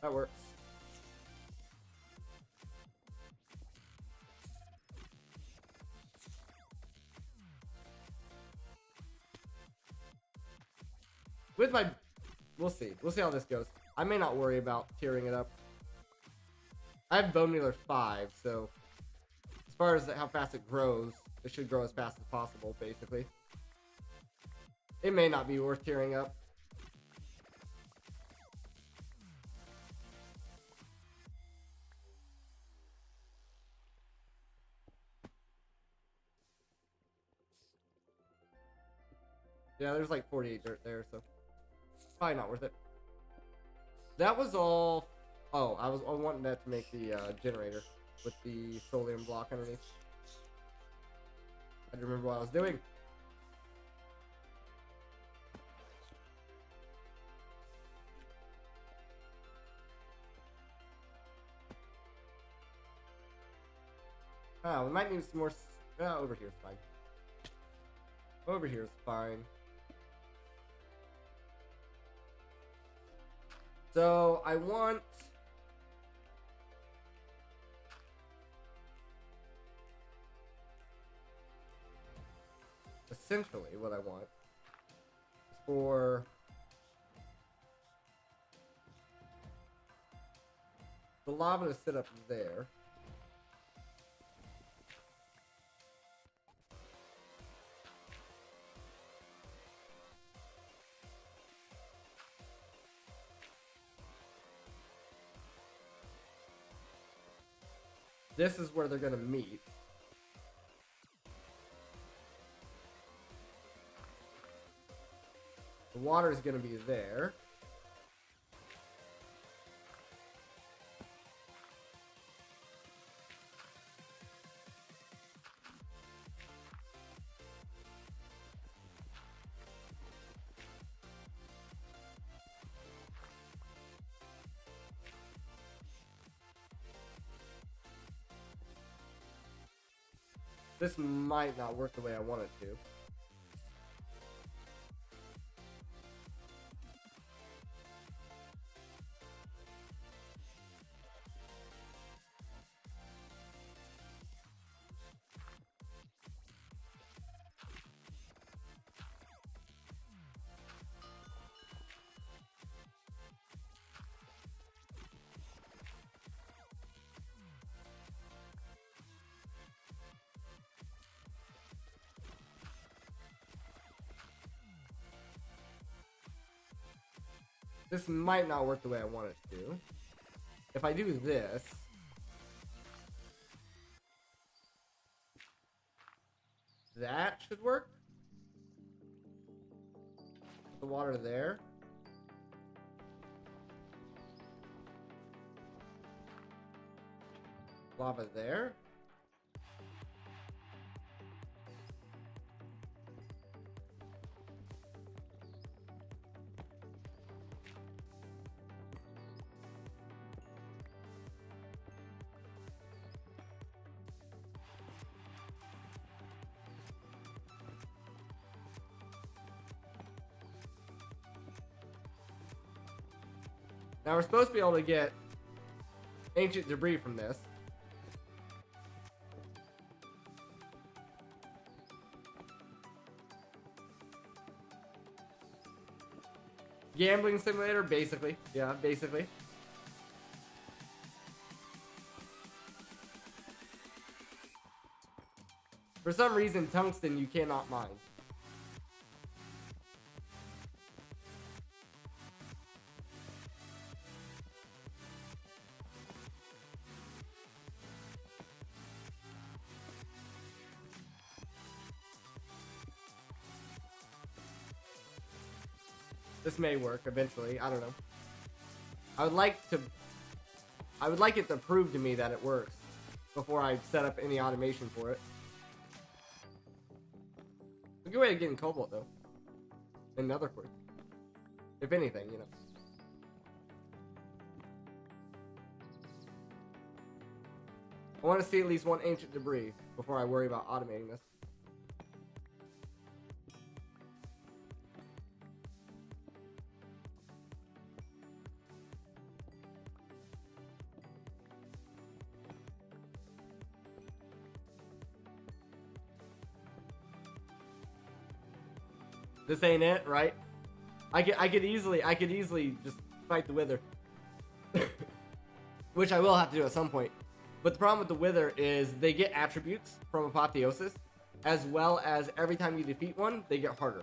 That works. With my... We'll see. We'll see how this goes. I may not worry about tearing it up. I have Bone Mealer 5, so... As far as how fast it grows, it should grow as fast as possible, basically. It may not be worth tearing up. Yeah, there's like 48 dirt there, so probably not worth it. That was all. Oh, I wanted that to make the generator with the Solium block underneath. I don't remember what I was doing. Oh, we might need some more. Over here is fine. Over here is fine. So I want. Essentially, what I want is for the lava to sit up there. This is where they're gonna meet. The water is gonna be there. This might not work the way I want it to. This might not work the way I want it to. If I do this, that should work. Put the water there. Lava there. Now we're supposed to be able to get ancient debris from this. Gambling simulator, basically. Yeah, basically. For some reason, tungsten you cannot mine. This may work eventually. I don't know. I would like it to prove to me that it works before I set up any automation for it. A good way of getting cobalt though. And nether quartz. If anything, you know. I want to see at least one ancient debris before I worry about automating this. This ain't it, right? I could easily just fight the Wither. Which I will have to do at some point. But the problem with the Wither is they get attributes from Apotheosis, as well as every time you defeat one, they get harder.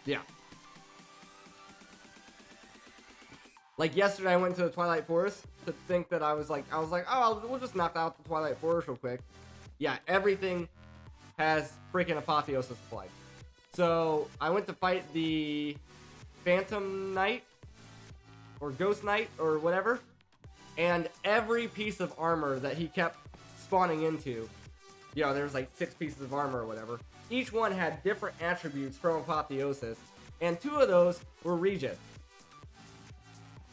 Yeah. Like yesterday, I went to the Twilight Forest to think that I was like, oh, we'll just knock out the Twilight Forest real quick. Yeah, everything has freaking Apotheosis applied. So I went to fight the Phantom Knight or Ghost Knight or whatever, and every piece of armor that he kept spawning into, you know, there was like 6 pieces of armor or whatever. Each one had different attributes from Apotheosis, and 2 of those were regen.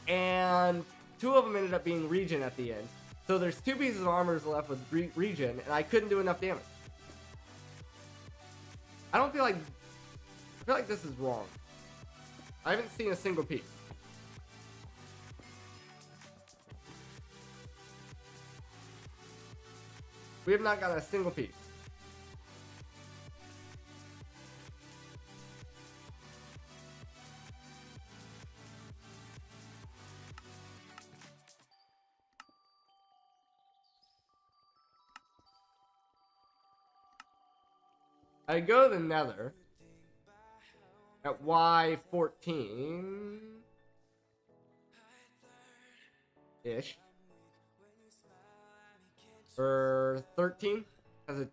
And 2 of them ended up being regen at the end. So there's 2 pieces of armor left with regen, and I couldn't do enough damage. I feel like this is wrong. I haven't seen a single piece. We have not gotten a single piece. I go to the Nether at Y14-ish. Or 13 has a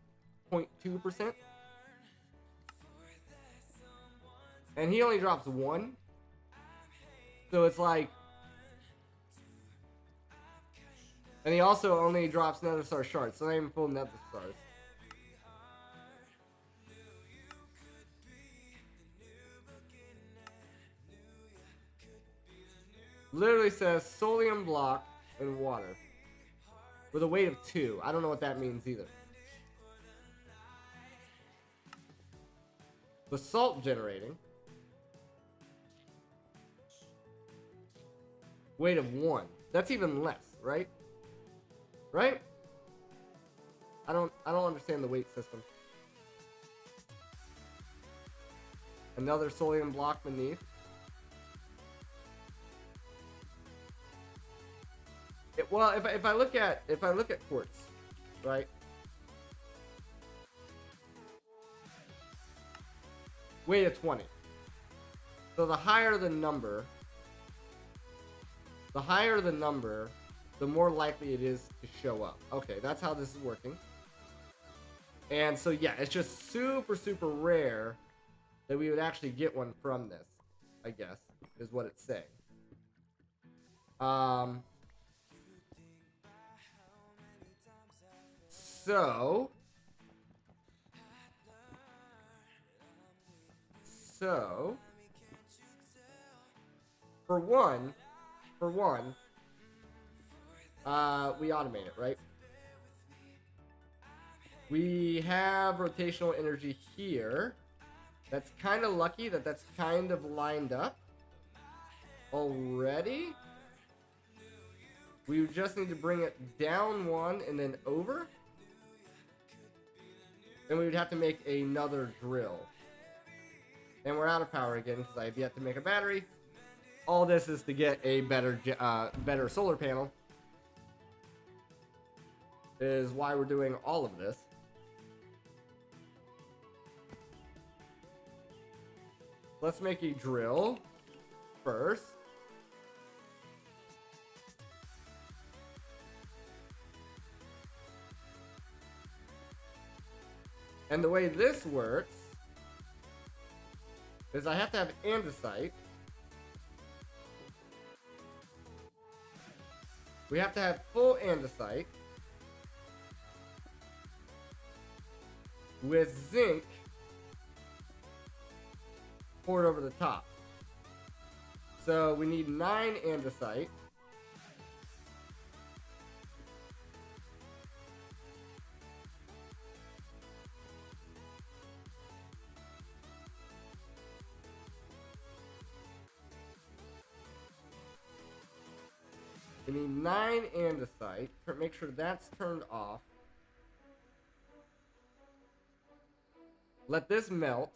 0.2%. And he only drops 1. So it's like... And he also only drops Nether Star shards, so not even full Nether Stars. Literally says Solium block and water. With a weight of 2. I don't know what that means either. Basalt generating. Weight of 1. That's even less, right? Right? I don't understand the weight system. Another Solium block beneath. Well, if I look at quartz, right? weight of 20. So the higher the number, the more likely it is to show up. Okay, that's how this is working. And so yeah, it's just super, super rare that we would actually get one from this, I guess, is what it's saying. So for one, we automate it, right? We have rotational energy here. That's kind of lucky that that's kind of lined up already. We just need to bring it down one and then over. Then we would have to make another drill. And we're out of power again because I have yet to make a battery. All this is to get a better solar panel. Is why we're doing all of this. Let's make a drill first. And the way this works is I have to have andesite. We have to have full andesite with zinc poured over the top. So we need 9 andesite. We need 9 andesite. Make sure that's turned off. Let this melt.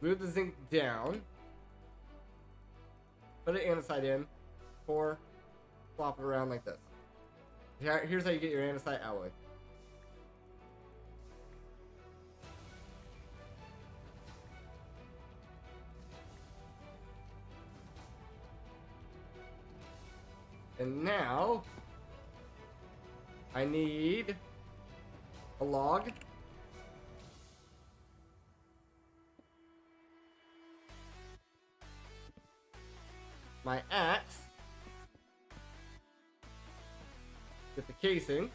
Move the zinc down. Put an andesite in. Pour. Flop it around like this. Here's how you get your andesite alloy. And now, I need a log. My axe. Get the casing.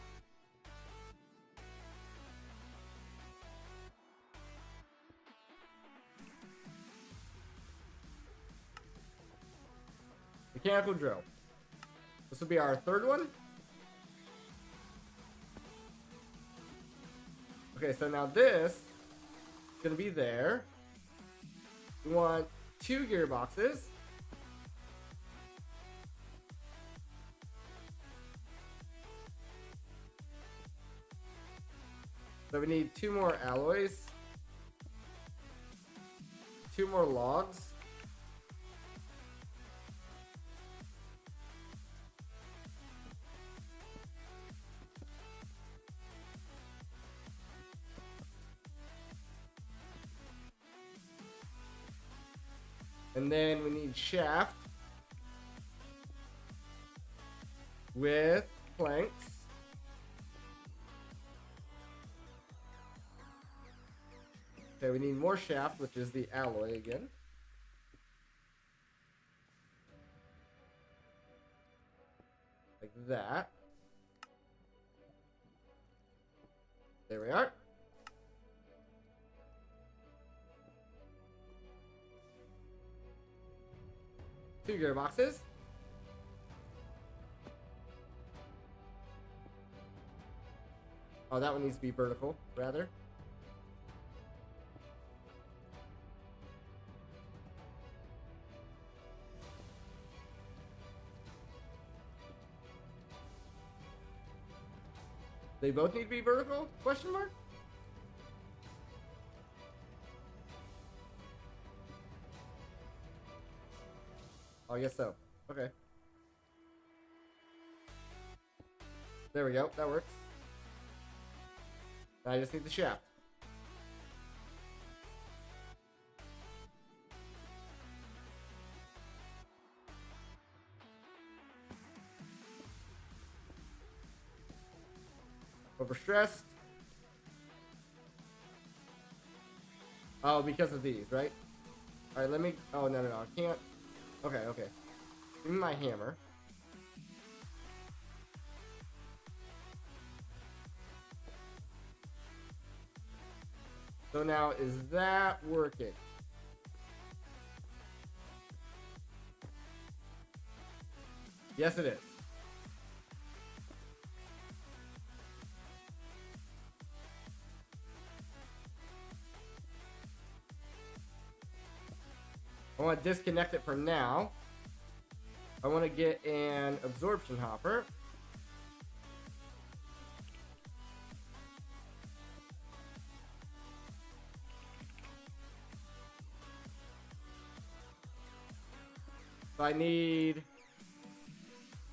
Mechanical drill. This will be our third one. Okay, so now this is going to be there. We want 2 gearboxes. So we need 2 more alloys. 2 more logs. And then we need shaft with planks. Okay, we need more shaft, which is the alloy again. Like that. There we are. Two gearboxes. Oh, that one needs to be vertical, rather. They both need to be vertical? Question mark? Oh, I guess so. Okay. There we go. That works. I just need the shaft. Overstressed. Oh, because of these, right? Alright, let me... Oh, no, I can't... Okay. Give me my hammer. So now, is that working? Yes, it is. I want to disconnect it for now. I want to get an absorption hopper. So I need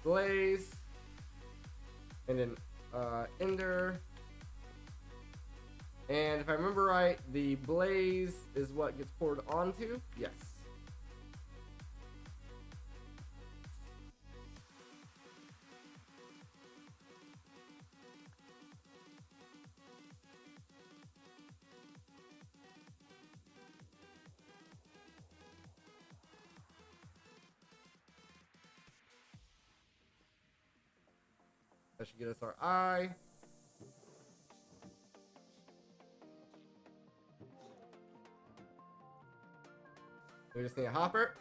blaze and an ender. And if I remember right, the blaze is what gets poured onto. Yes. That should get us our eye. We just need a hopper.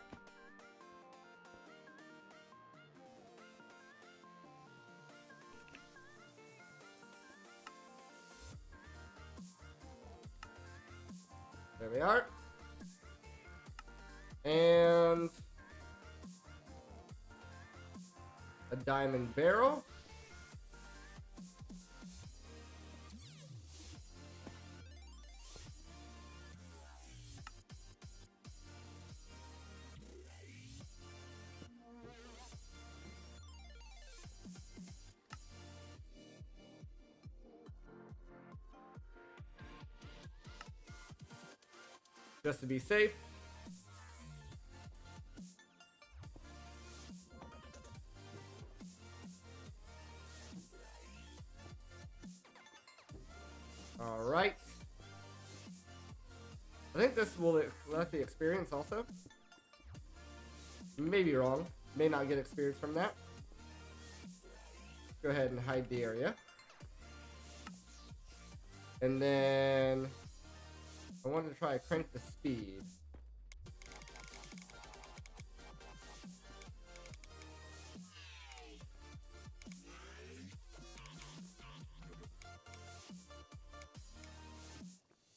There we are. And a diamond barrel. Just to be safe. All right. I think this will let the experience also. Maybe wrong. May not get experience from that. Go ahead and hide the area. And then I wanted to try to crank the speed.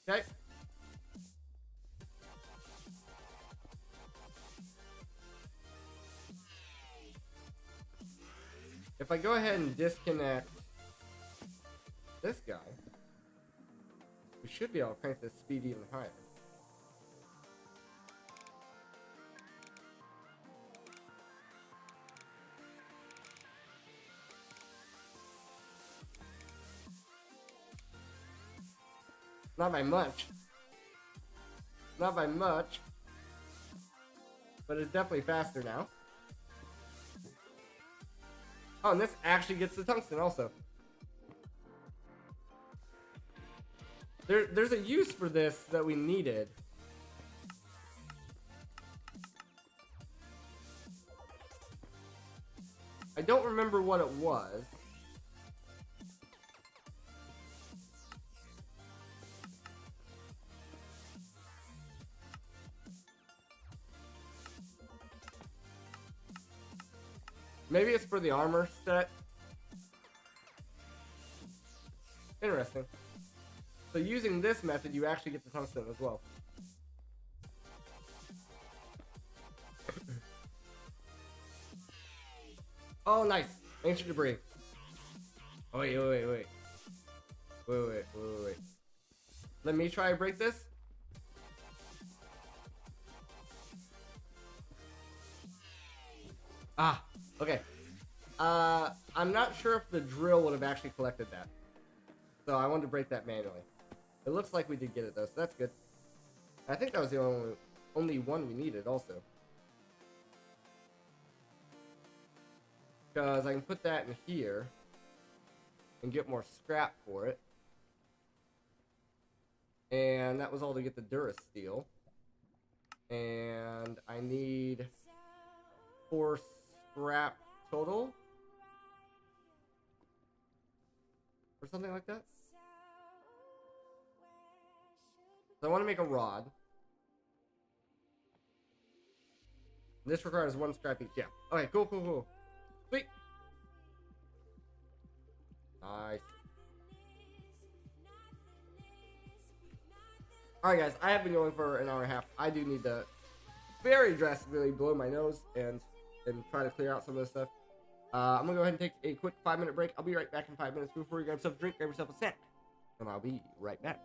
Okay. If I go ahead and disconnect this guy, we should be able to crank the speed even higher. Not by much. Not by much. But it's definitely faster now. Oh, and this actually gets the tungsten also. There's a use for this that we needed. I don't remember what it was. Maybe it's for the armor set. Interesting. So using this method, you actually get the tungsten as well. Oh, nice. Ancient debris. Oh, wait. Wait. Let me try to break this. Ah, okay. I'm not sure if the drill would have actually collected that. So I wanted to break that manually. It looks like we did get it though, so that's good. I think that was the only one we needed also. Because I can put that in here and get more scrap for it. And that was all to get the Durasteel. And I need 4 scrap total. Or something like that. So I want to make a rod. This requires 1 scrap each. Yeah. Okay, cool. Sweet. Nice. Alright guys, I have been going for an hour and a half. I do need to very drastically blow my nose and try to clear out some of this stuff. I'm gonna go ahead and take a quick 5-minute break. I'll be right back in 5 minutes. Before you grab yourself a drink, grab yourself a snack. And I'll be right back.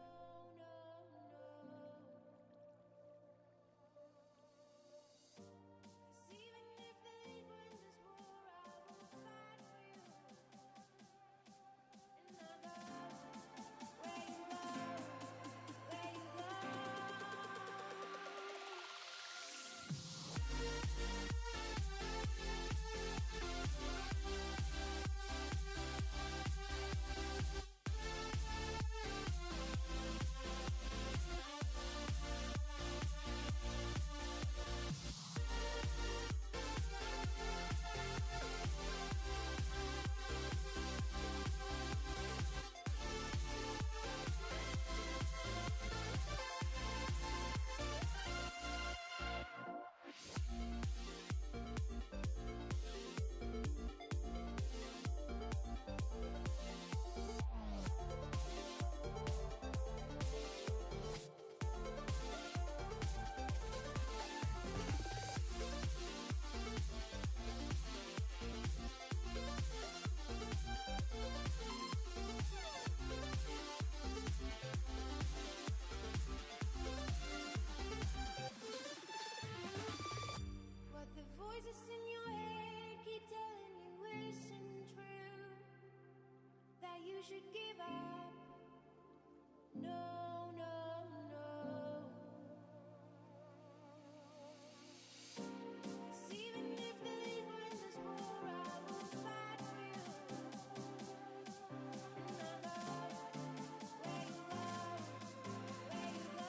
Should give up. No, no, no. 'Cause even if the lead wins this war, I will fight for you. And I go where you go, where you go.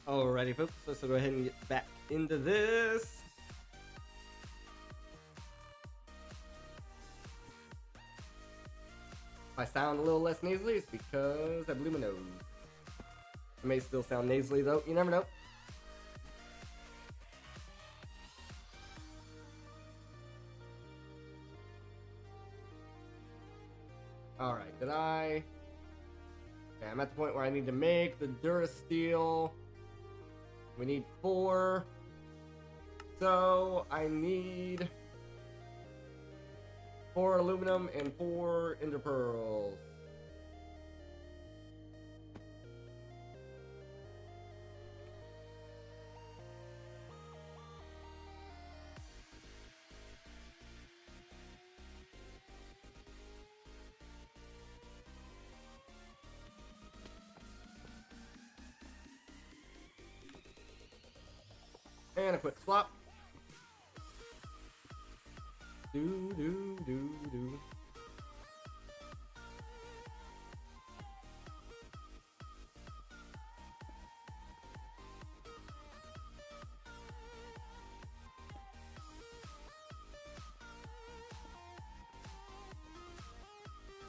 Alrighty, folks. Let's go ahead and get back into this. If I sound a little less nasally, it's because I blew my nose. I may still sound nasally though. You never know. Alright, did I... Okay, I'm at the point where I need to make the Durasteel. We need 4. So, I need 4 aluminum and 4 ender pearls. And a quick swap. Do.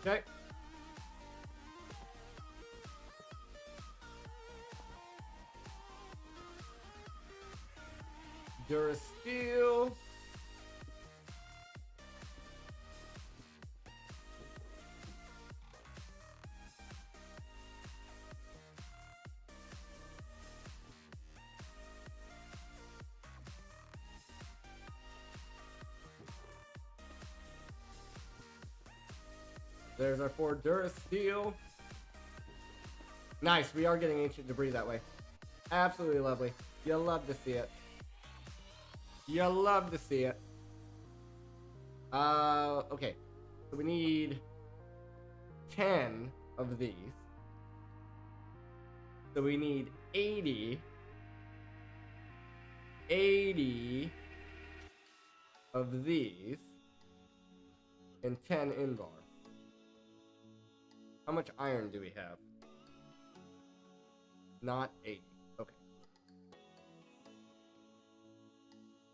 Okay. Durasteel. There's our 4 Durasteel. Nice, we are getting ancient debris that way. Absolutely lovely. You'll love to see it. You'll love to see it. Okay. So we need 10 of these. So we need 80 of these and 10 Invar. How much iron do we have? Not 80. Okay.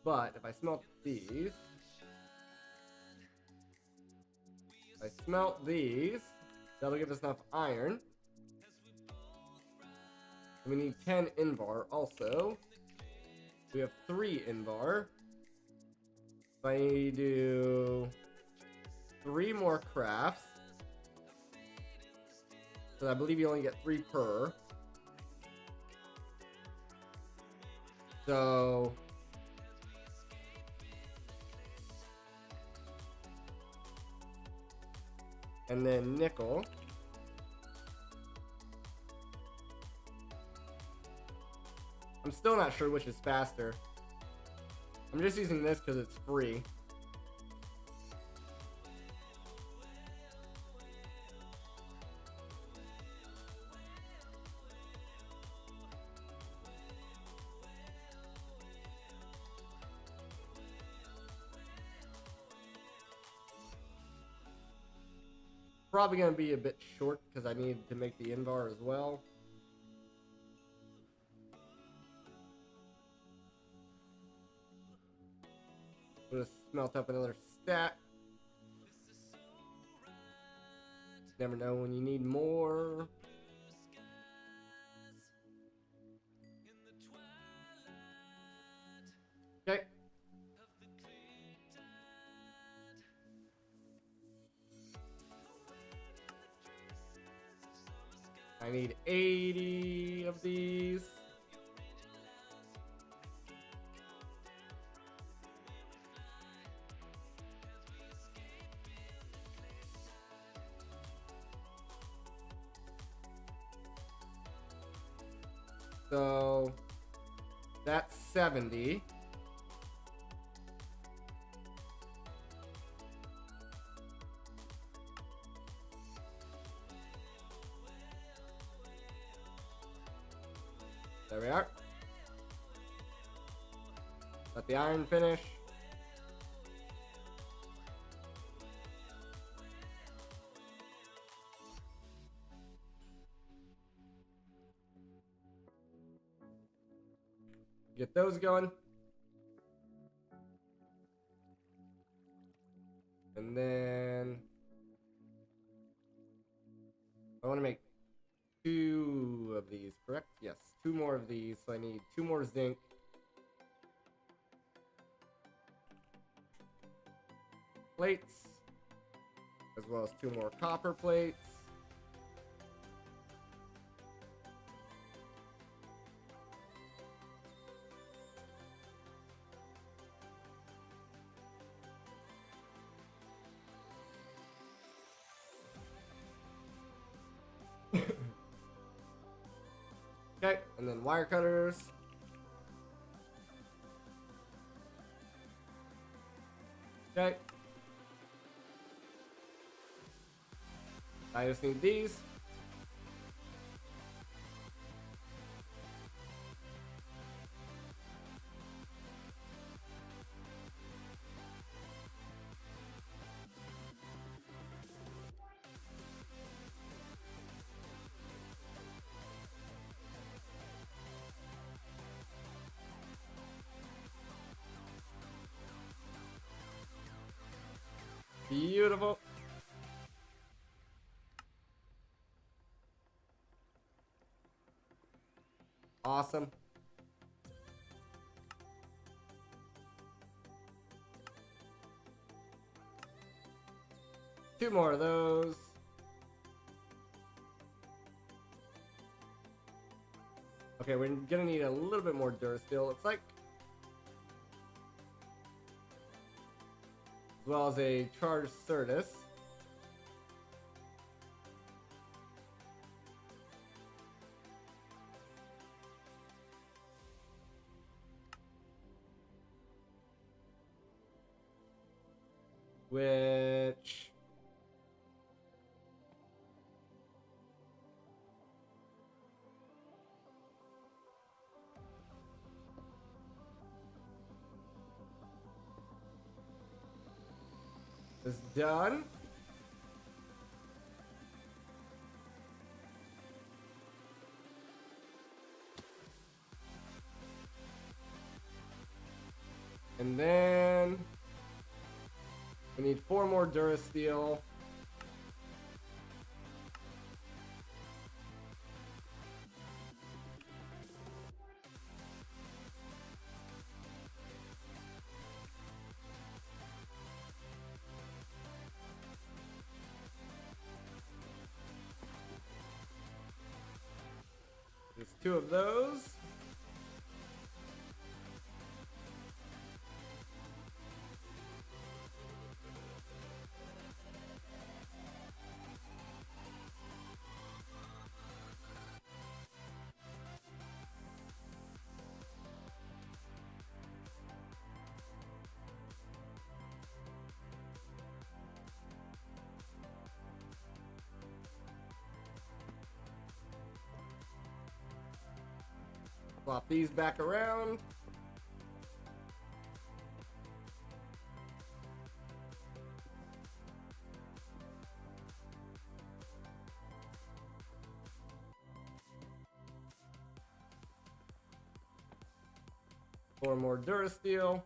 But if I smelt these, that'll give us enough iron. And we need 10 Invar also. We have 3 Invar. If I do 3 more crafts, so I believe you only get 3 per. So and then nickel. I'm still not sure which is faster. I'm just using this because it's free. Probably going to be a bit short because I need to make the Invar as well. I'm going to smelt up another stack. Never know when you need more. Okay. I need 80 of these. So that's 70. There we are. Let the iron finish. get those going. And then I want to make 2 of these, correct? Yes, 2 more of these. So I need 2 more zinc. Plates, as well as 2 more copper plates. Okay, and then wire cutters. Okay. I just need these. Beautiful. Awesome. Two more of those. Okay, we're gonna need a little bit more Durasteel, looks like. As well as a charged Certus. Which is done. And then we need 4 more Durasteel. There's 2 of those. Flop these back around. Four more Durasteel.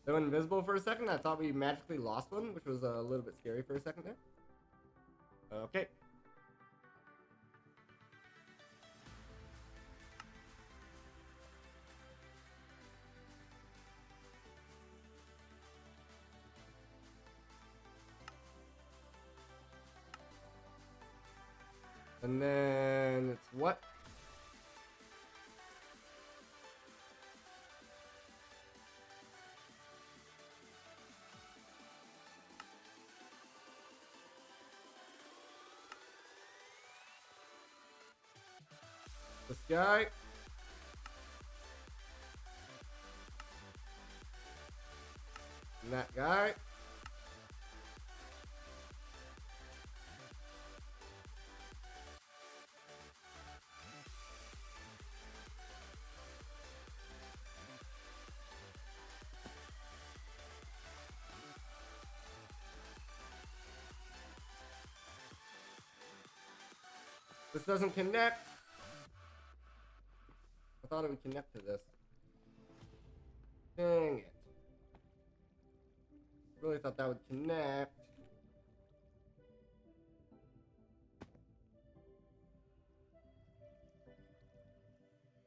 They went invisible for a second. I thought we magically lost one, which was a little bit scary for a second there. Okay. And then it's what? This guy. that guy. This doesn't connect. I thought it would connect to this. Dang it. Really thought that would connect.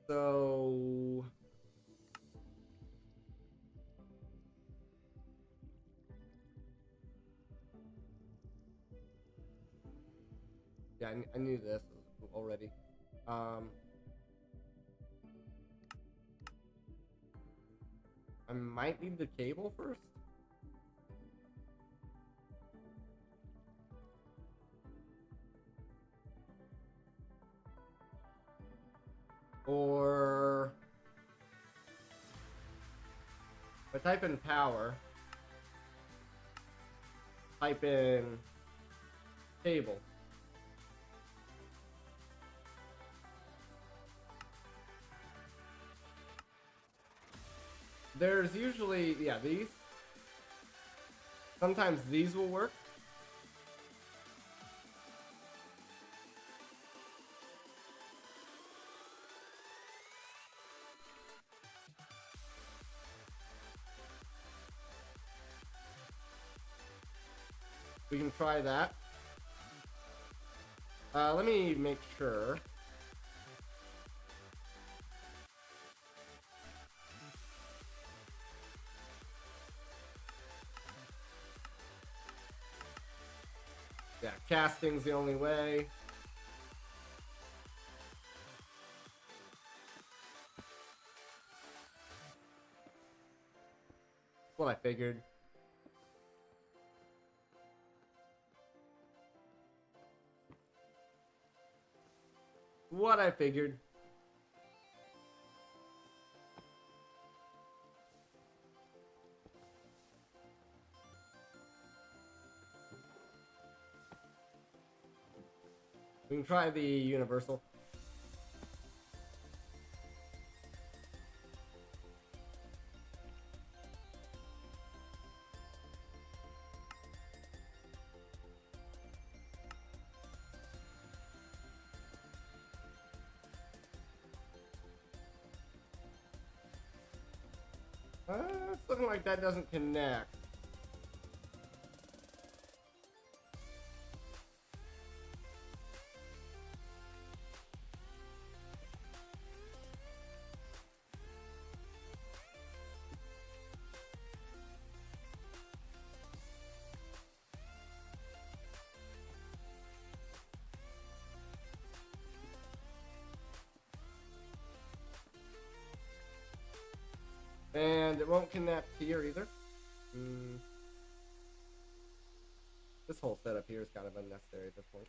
So... yeah, I knew this already. I might need the cable first. Or if I type in power, type in cable. There's usually, yeah, these. Sometimes these will work. We can try that. Let me make sure. Yeah, casting's the only way. What I figured. What I figured. We can try the universal. It's looking like that doesn't connect. And it won't connect here either. This whole setup here is kind of unnecessary at this point.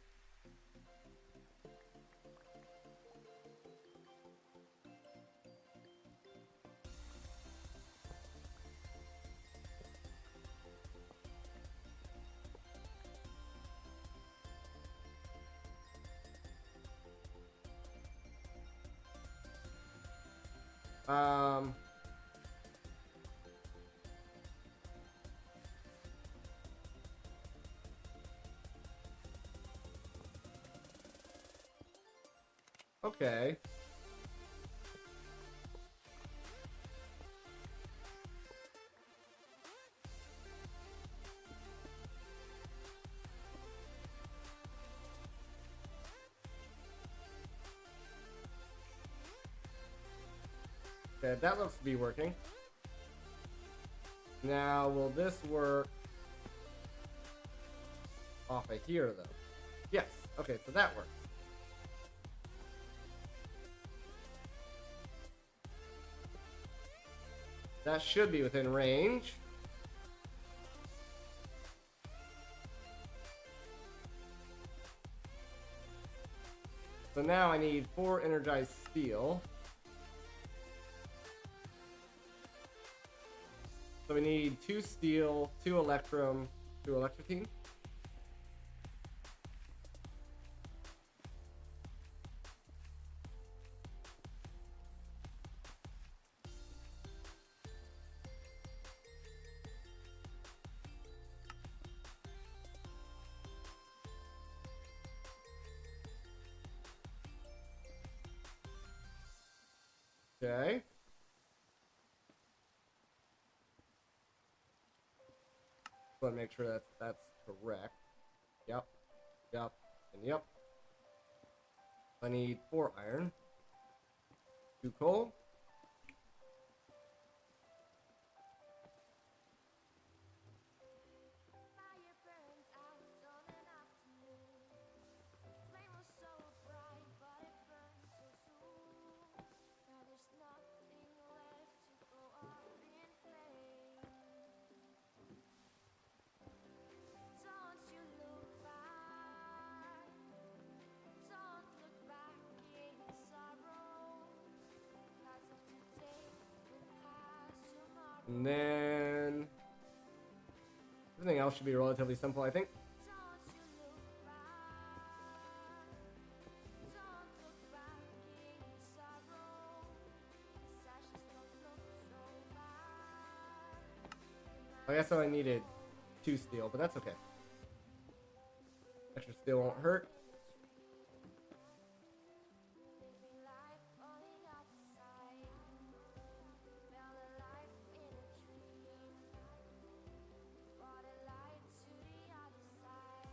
Okay. Okay, that looks to be working. Now, will this work off of here, though? Yes. Okay, so that works. That should be within range. So now I need 4 energized steel. So we need 2 steel, 2 electrum, 2 electrotine. Okay. Want to make sure that's correct. Yep. Yep. And yep. I need 4 iron. 2 coal. Fire burns out on an afternoon. Flame was so bright, but it burned so soon. Now there's nothing left to go up in flames. Don't you look back? Don't look back in sorrow. Clouds of today will pass tomorrow. And then everything else should be relatively simple, I think. Don't you look back? Don't look back in sorrow. These ashes don't look so bad. I guess I needed 2 steel, but that's okay. Extra steel won't hurt. Living life on the other side. Felt alive in a dream. Brought a light to the other side.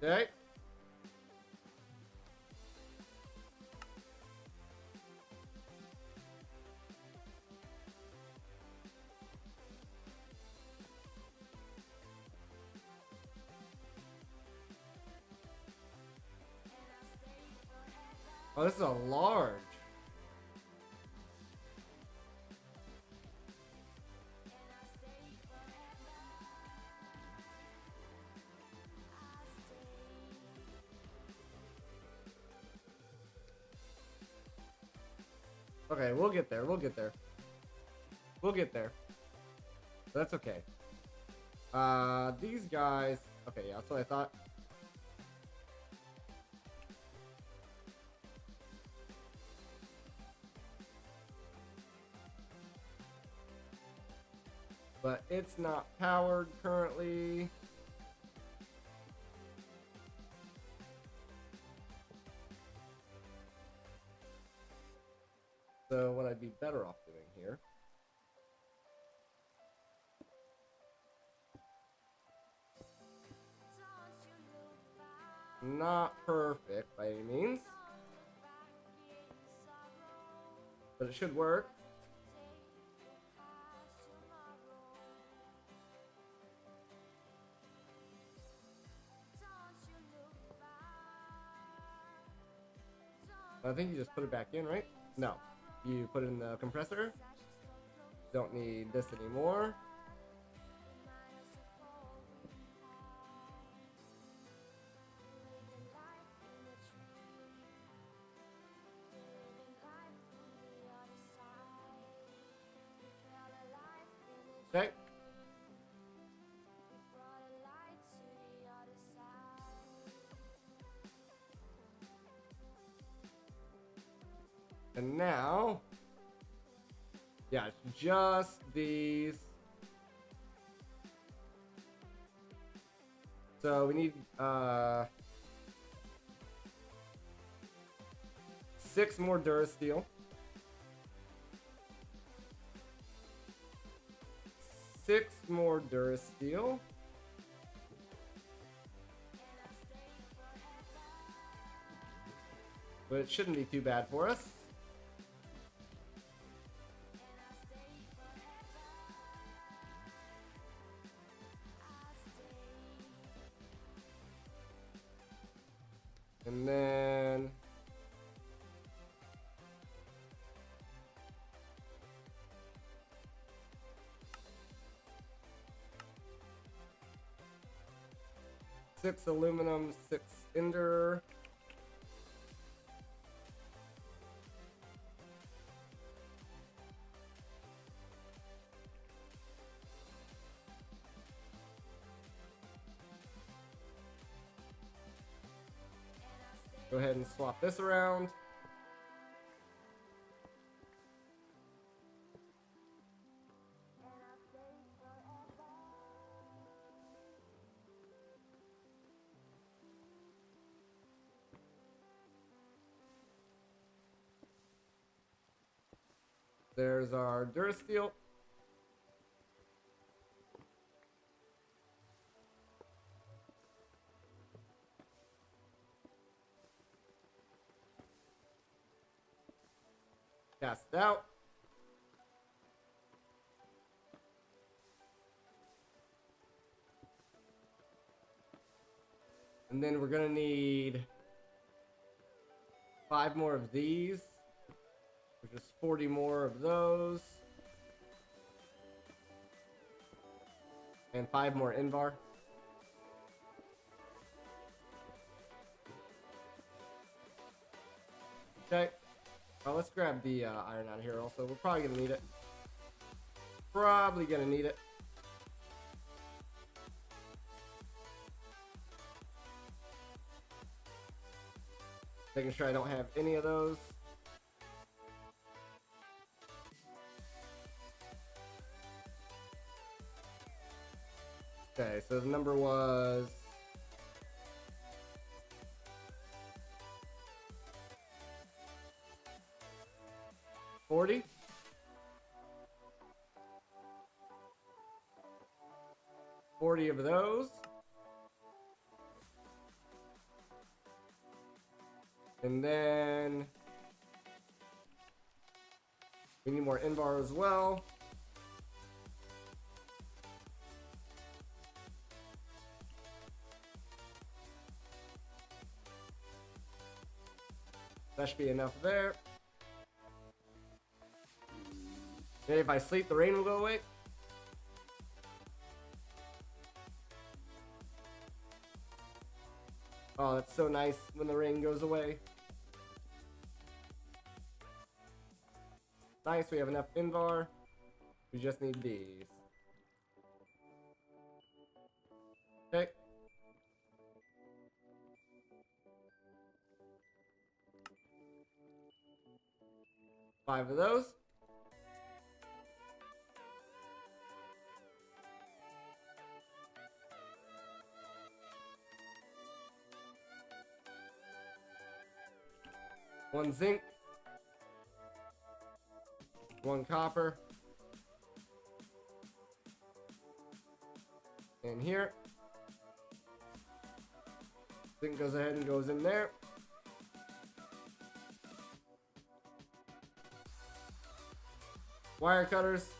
Okay. Oh, this is a large. Okay, we'll get there. We'll get there. We'll get there. But that's okay. These guys. Okay, yeah, that's what I thought. But it's not powered currently. So what I'd be better off doing here. Not perfect by any means. But it should work. I think you just put it back in, right? No. You put it in the compressor. Don't need this anymore. Okay. And now, yeah, it's just these. So we need 6 more Durasteel. 6 more Durasteel. But it shouldn't be too bad for us. And then 6 aluminum, 6 ender. Go ahead and swap this around. There's our Durasteel. Cast it out. And then we're gonna need 5 more of these. Which is 40 more of those. And 5 more Invar. Okay. Let's grab the iron out of here also. We're probably gonna need it. Probably gonna need it. Making sure I don't have any of those. Okay, so the number was 40. Of those. And then we need more Invar as well. That should be enough there. Maybe if I sleep, the rain will go away. Oh, that's so nice when the rain goes away. Nice, we have enough Invar. We just need these. Okay. Five of those. One zinc. One copper. And here. Zinc goes ahead and goes in there. Wire cutters.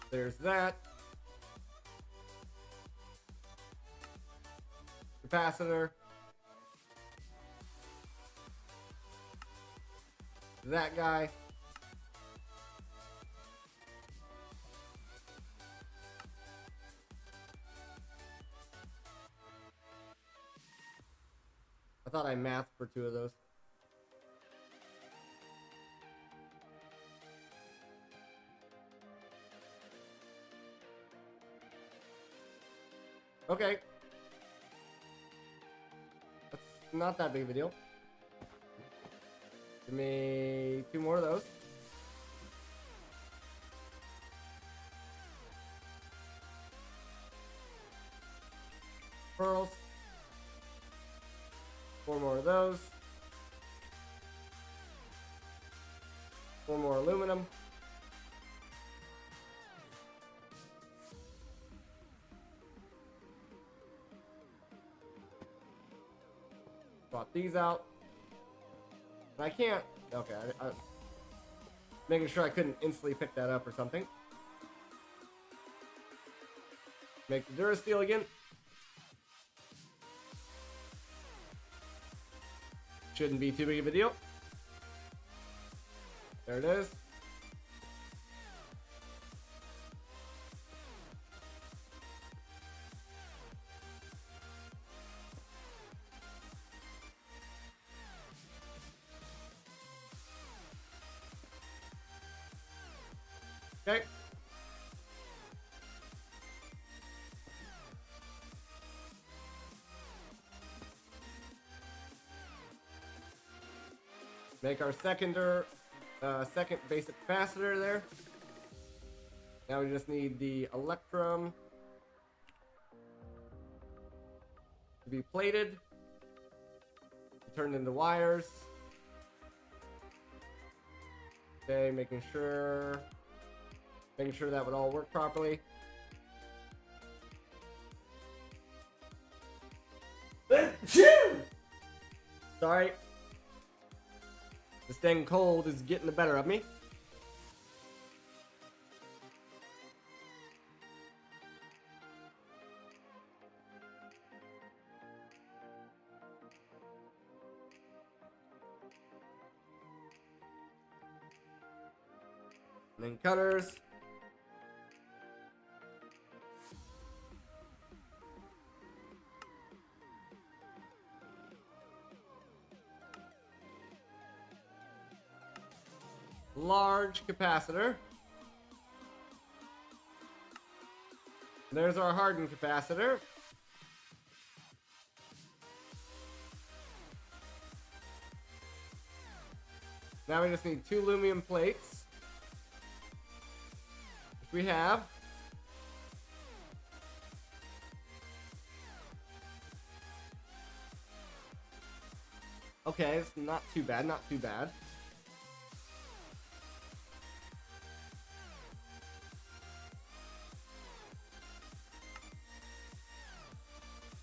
There's that. Capacitor. That guy. I thought I mathed for 2 of those. Okay. That's not that big of a deal. Give me 2 more of those. Pearls. 4 more of those. 4 more aluminum. Brought these out. I can't. Okay, I making sure I couldn't instantly pick that up or something. Make the Durasteel again. Shouldn't be too big of a deal. There it is. Okay. Make our second basic capacitor there. Now we just need the electrum to be plated, turned into wires. Okay, making sure that would all work properly. Sorry. This dang cold is getting the better of me. And then cutters. Large capacitor. There's our hardened capacitor. Now we just need 2 aluminum plates, which we have. Okay, it's not too bad, not too bad.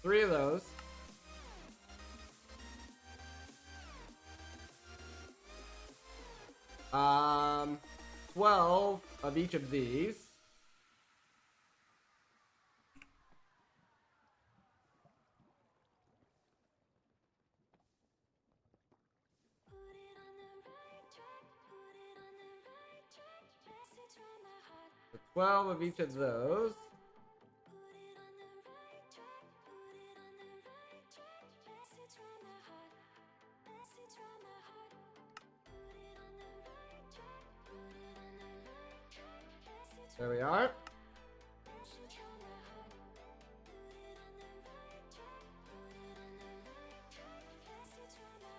Three of those. Um, 12 of each of these. So 12 of each of those. There we are.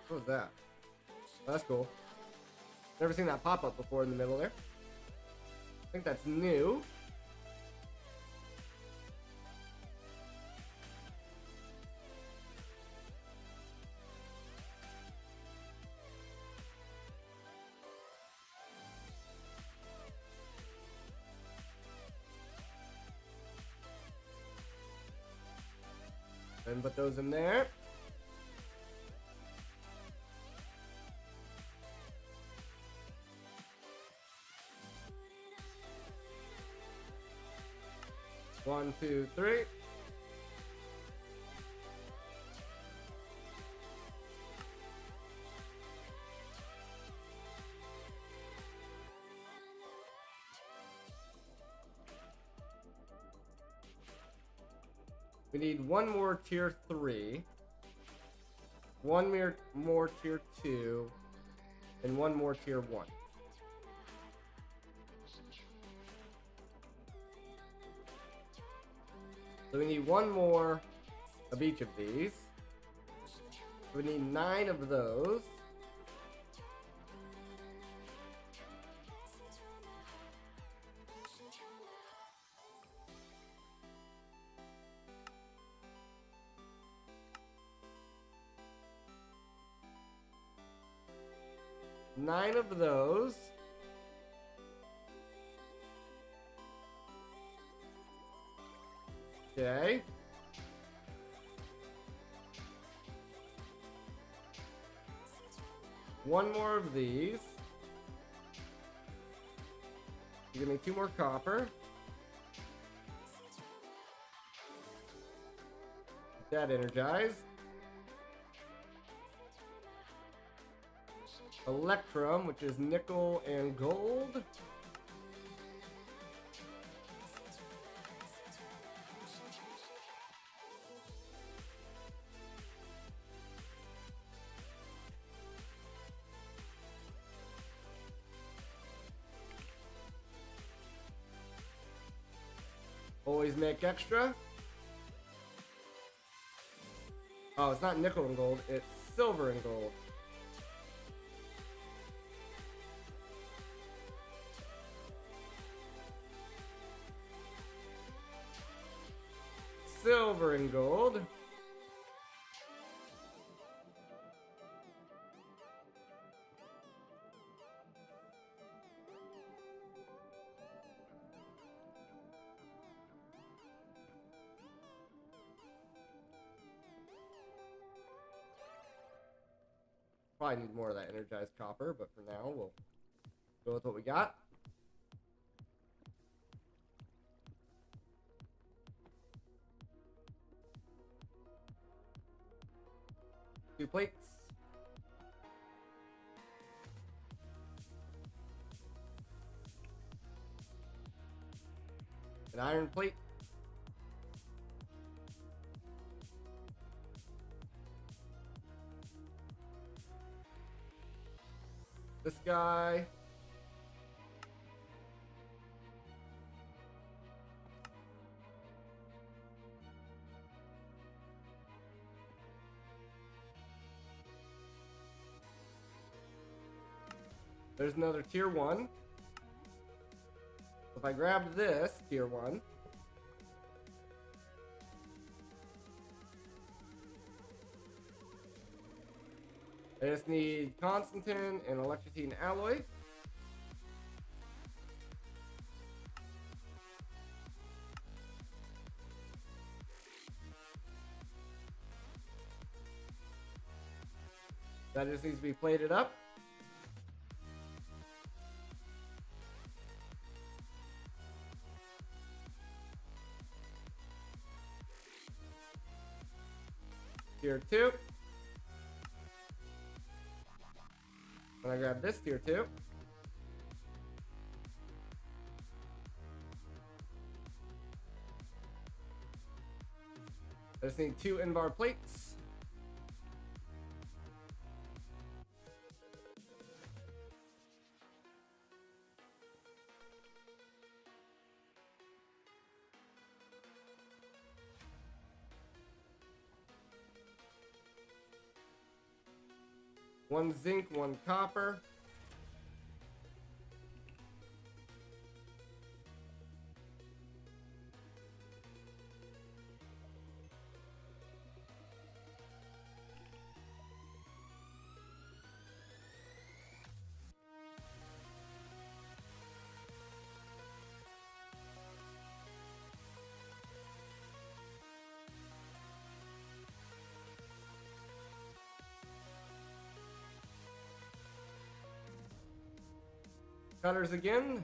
What was that? Oh, that's cool. Never seen that pop up before in the middle there. I think that's new. And put those in there. One, two, three. We need one more tier 3, one more tier 2, and one more tier 1. So we need one more of each of these. We need 9 of those. Nine of those. Okay. One more of these. Give me 2 more copper. Get that energized. Electrum, which is nickel and gold. alloys make extra. Oh, it's not nickel and gold, it's silver and gold. Silver and gold. Probably need more of that energized copper, but for now we'll go with what we got. Two plates. An iron plate. This guy. There's another tier 1. If I grab this tier 1, I just need Constantin and Electrotine alloy. That just needs to be plated up. Tier 2. And I grab this tier 2. I just need 2 Invar plates. One zinc, 1 copper. Cutters again.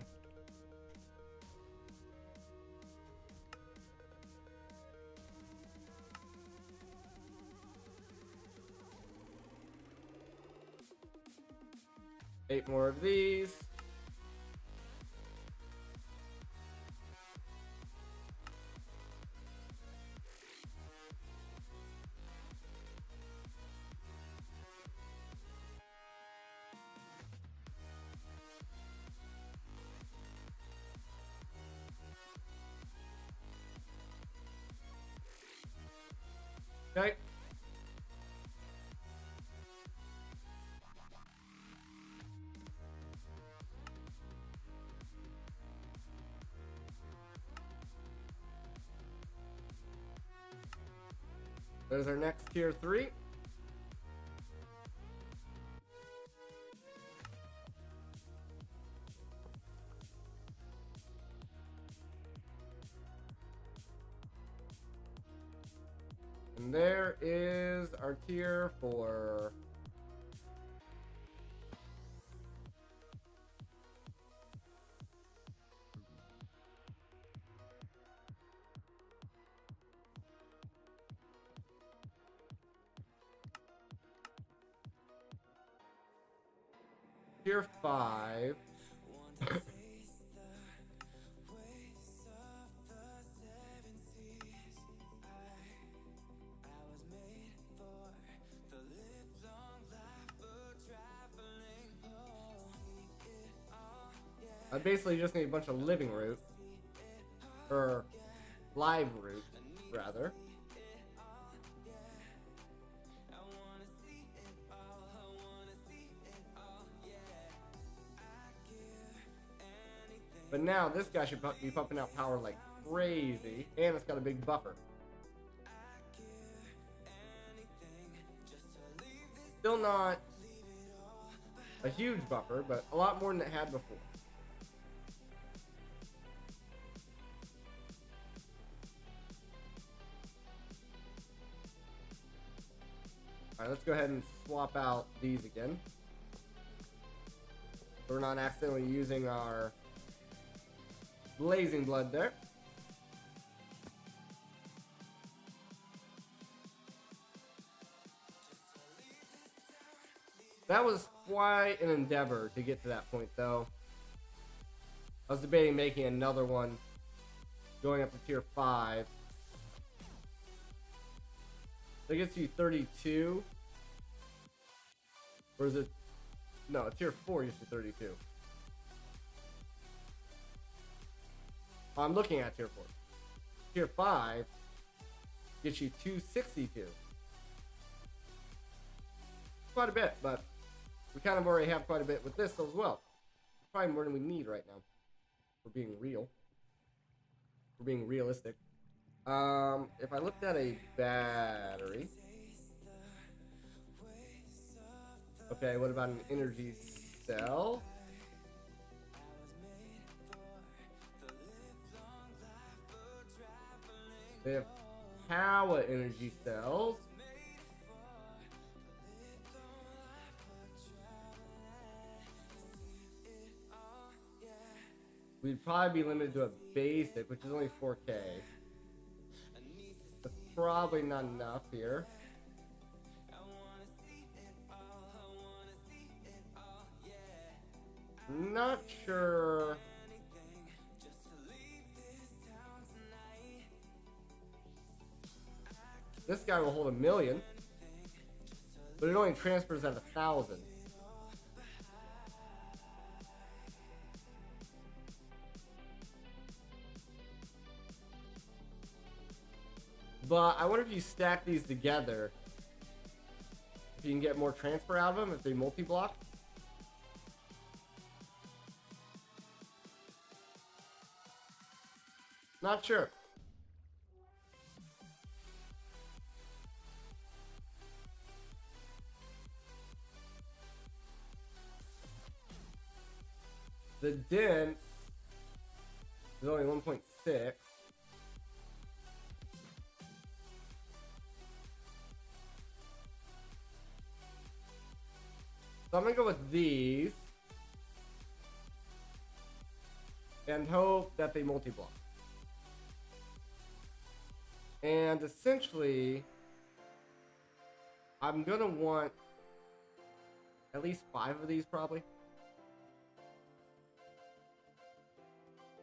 Eight more of these. Okay. There's our next tier 3. And there is our tier 4. Tier 5. I basically just need a bunch of living root. Or live route, rather. But now this guy should be pumping out power like crazy, and it's got a big buffer. Still not a huge buffer, but a lot more than it had before. Alright, let's go ahead and swap out these again. So we're not accidentally using our Blazing Blood there. That was quite an endeavor to get to that point, though. I was debating making another one going up to tier 5. That gets you 32. Or is it? No, tier 4 gets you 32. I'm looking at tier 4. Tier 5 gets you 262. Quite a bit, but we kind of already have quite a bit with this as well. Probably more than we need right now. For being real. For being realistic. If I looked at a battery. Okay, what about an energy cell? They have power energy cells. We'd probably be limited to a basic, which is only 4K. That's probably not enough here. Not sure. This guy will hold 1,000,000, but it only transfers at 1,000. But I wonder if you stack these together, if you can get more transfer out of them if they multi-block. Not sure. The dent is only 1.6. So I'm gonna go with these and hope that they multi-block. And essentially, I'm gonna want at least 5 of these probably.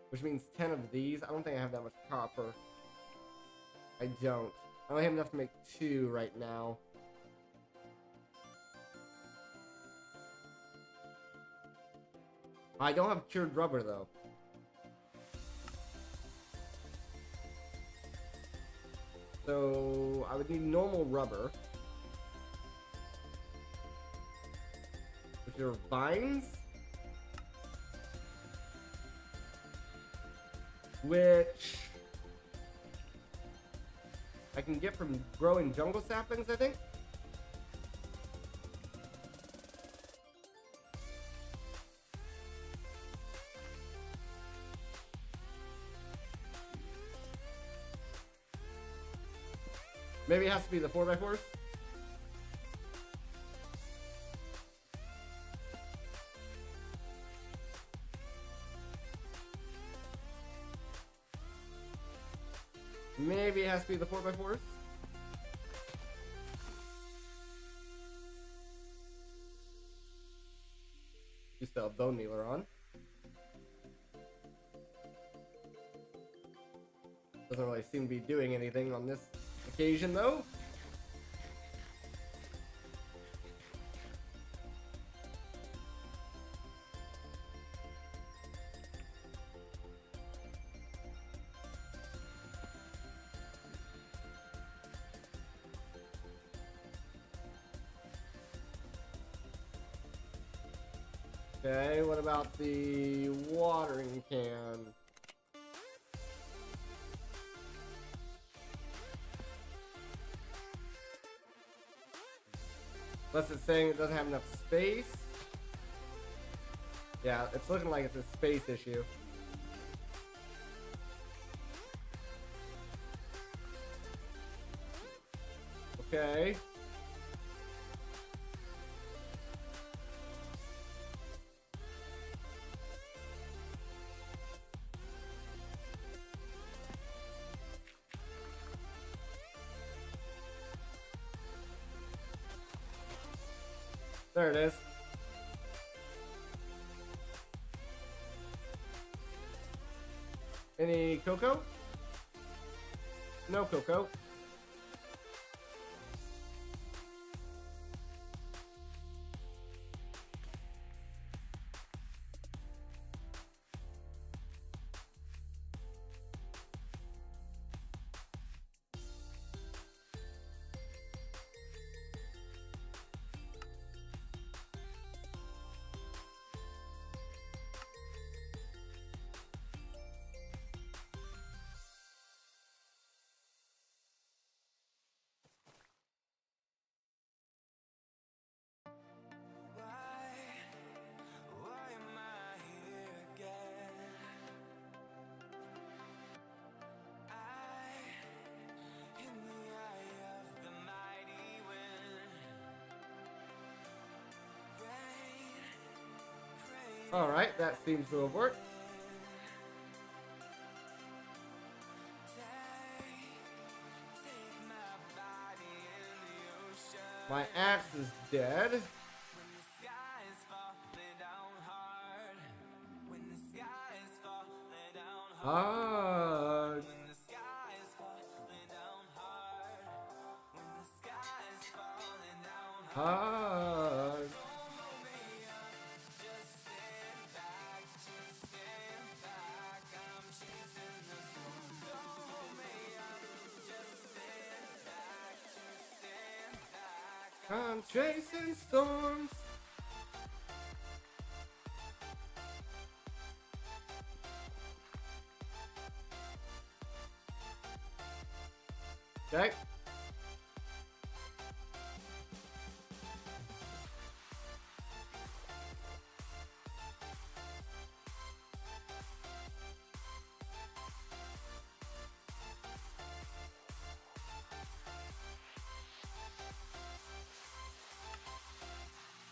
Which means 10 of these. I don't think I have that much copper. I don't. I only have enough to make 2 right now. I don't have cured rubber though. So I would need normal rubber. Which are vines. Which I can get from growing jungle saplings, I think. Maybe it has to be the 4x4s. Maybe it has to be the 4x4s. You still have Bone Kneeler on. Doesn't really seem to be doing anything on this occasion though. Okay, what about the watering can? Unless it's saying it doesn't have enough space. Yeah, it's looking like it's a space issue. Okay. There it is. Any cocoa? No cocoa. Why am I here again? In the eye of the mighty wind. Rain, Alright, that seems to have worked. take my body in the ocean. My axe is dead. When the sky is falling down hard. When the sky is falling down hard. Ah, When the sky is falling down hard. When the sky is falling down hard. Hold me up, just stand back, just stand back. I'm chasing the storm. Don't hold me up, just stand back, just stand back. I'm chasing storms. Okay.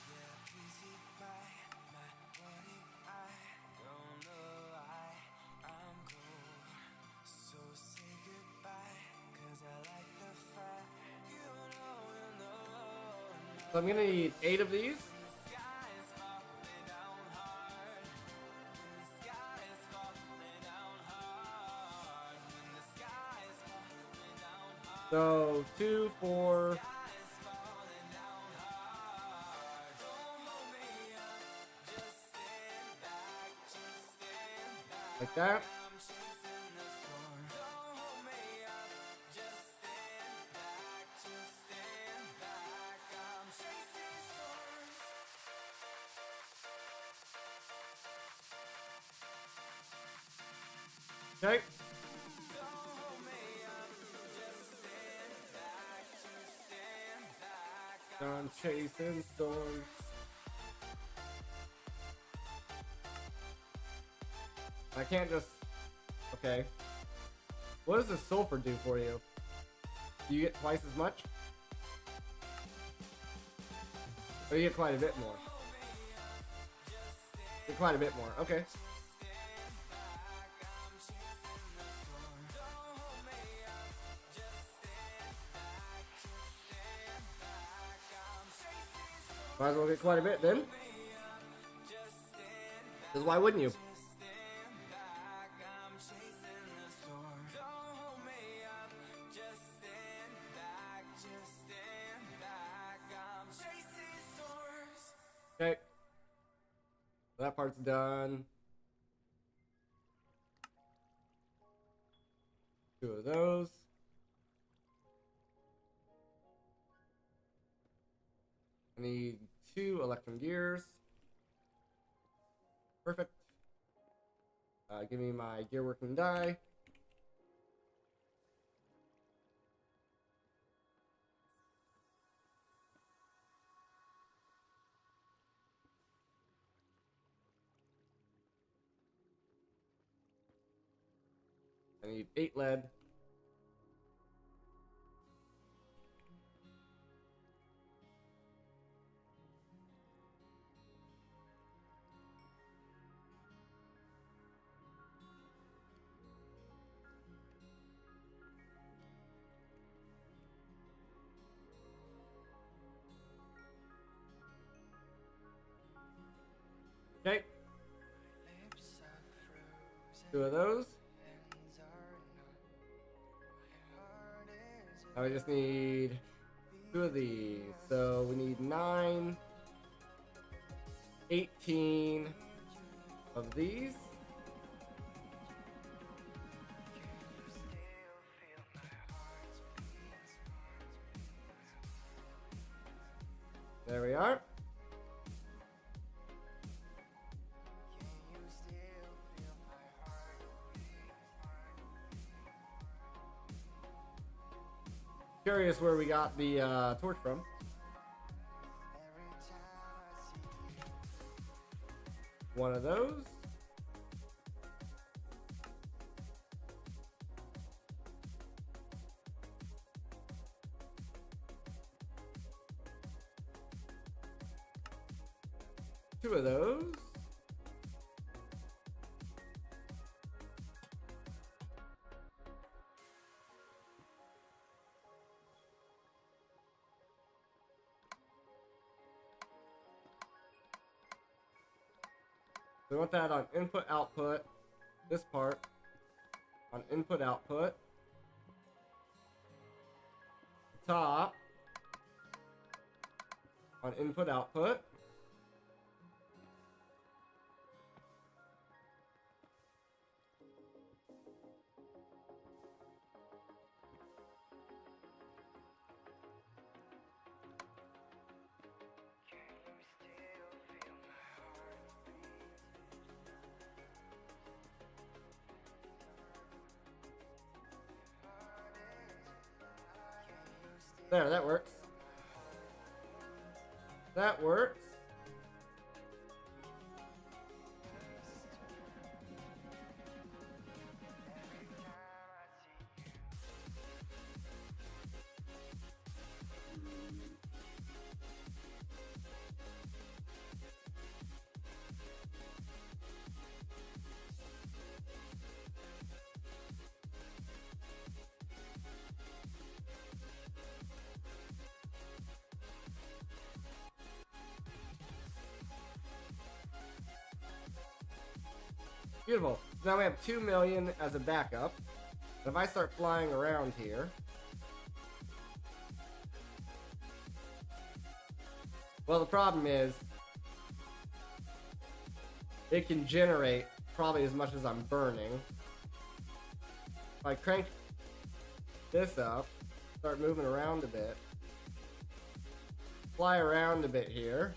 Yeah, please see by my warning eye. Don't know why I'm cold. So say goodbye, 'cause I like the fire. You know. So I'm gonna need 8 of these. When the sky is falling down hard. When the sky is falling down hard. When the sky is falling down hard. So 2, 4. Sky is falling down hard. Don't hold me up, just stand back, just stand back. Like that. I'm chasing the storm. Don't hold me up, just stand back, just stand back. I'm chasing storms. Okay. Don't hold me up, just stand back, just stand back. I'm chasing storms. I can't just... Okay. What does the sulfur do for you? Do you get twice as much? Or you get quite a bit more? Get quite a bit more. Okay. Might as well get quite a bit then. Because why wouldn't you? Okay. That part's done. 2 of those. I need 2 electrum gears. Perfect. Give me my gear working die. I need 8 lead. Okay. 2 of those. Now we just need 2 of these. So we need 9, 18 of these. There we are. Curious where we got the torch from. One of those. Two of those. We want that on input output. This part on input output. Top on input output. There, that works. That works. Beautiful. So now we have 2 million as a backup. And if I start flying around here, well, the problem is it can generate probably as much as I'm burning. If I crank this up, start moving around a bit, fly around a bit here.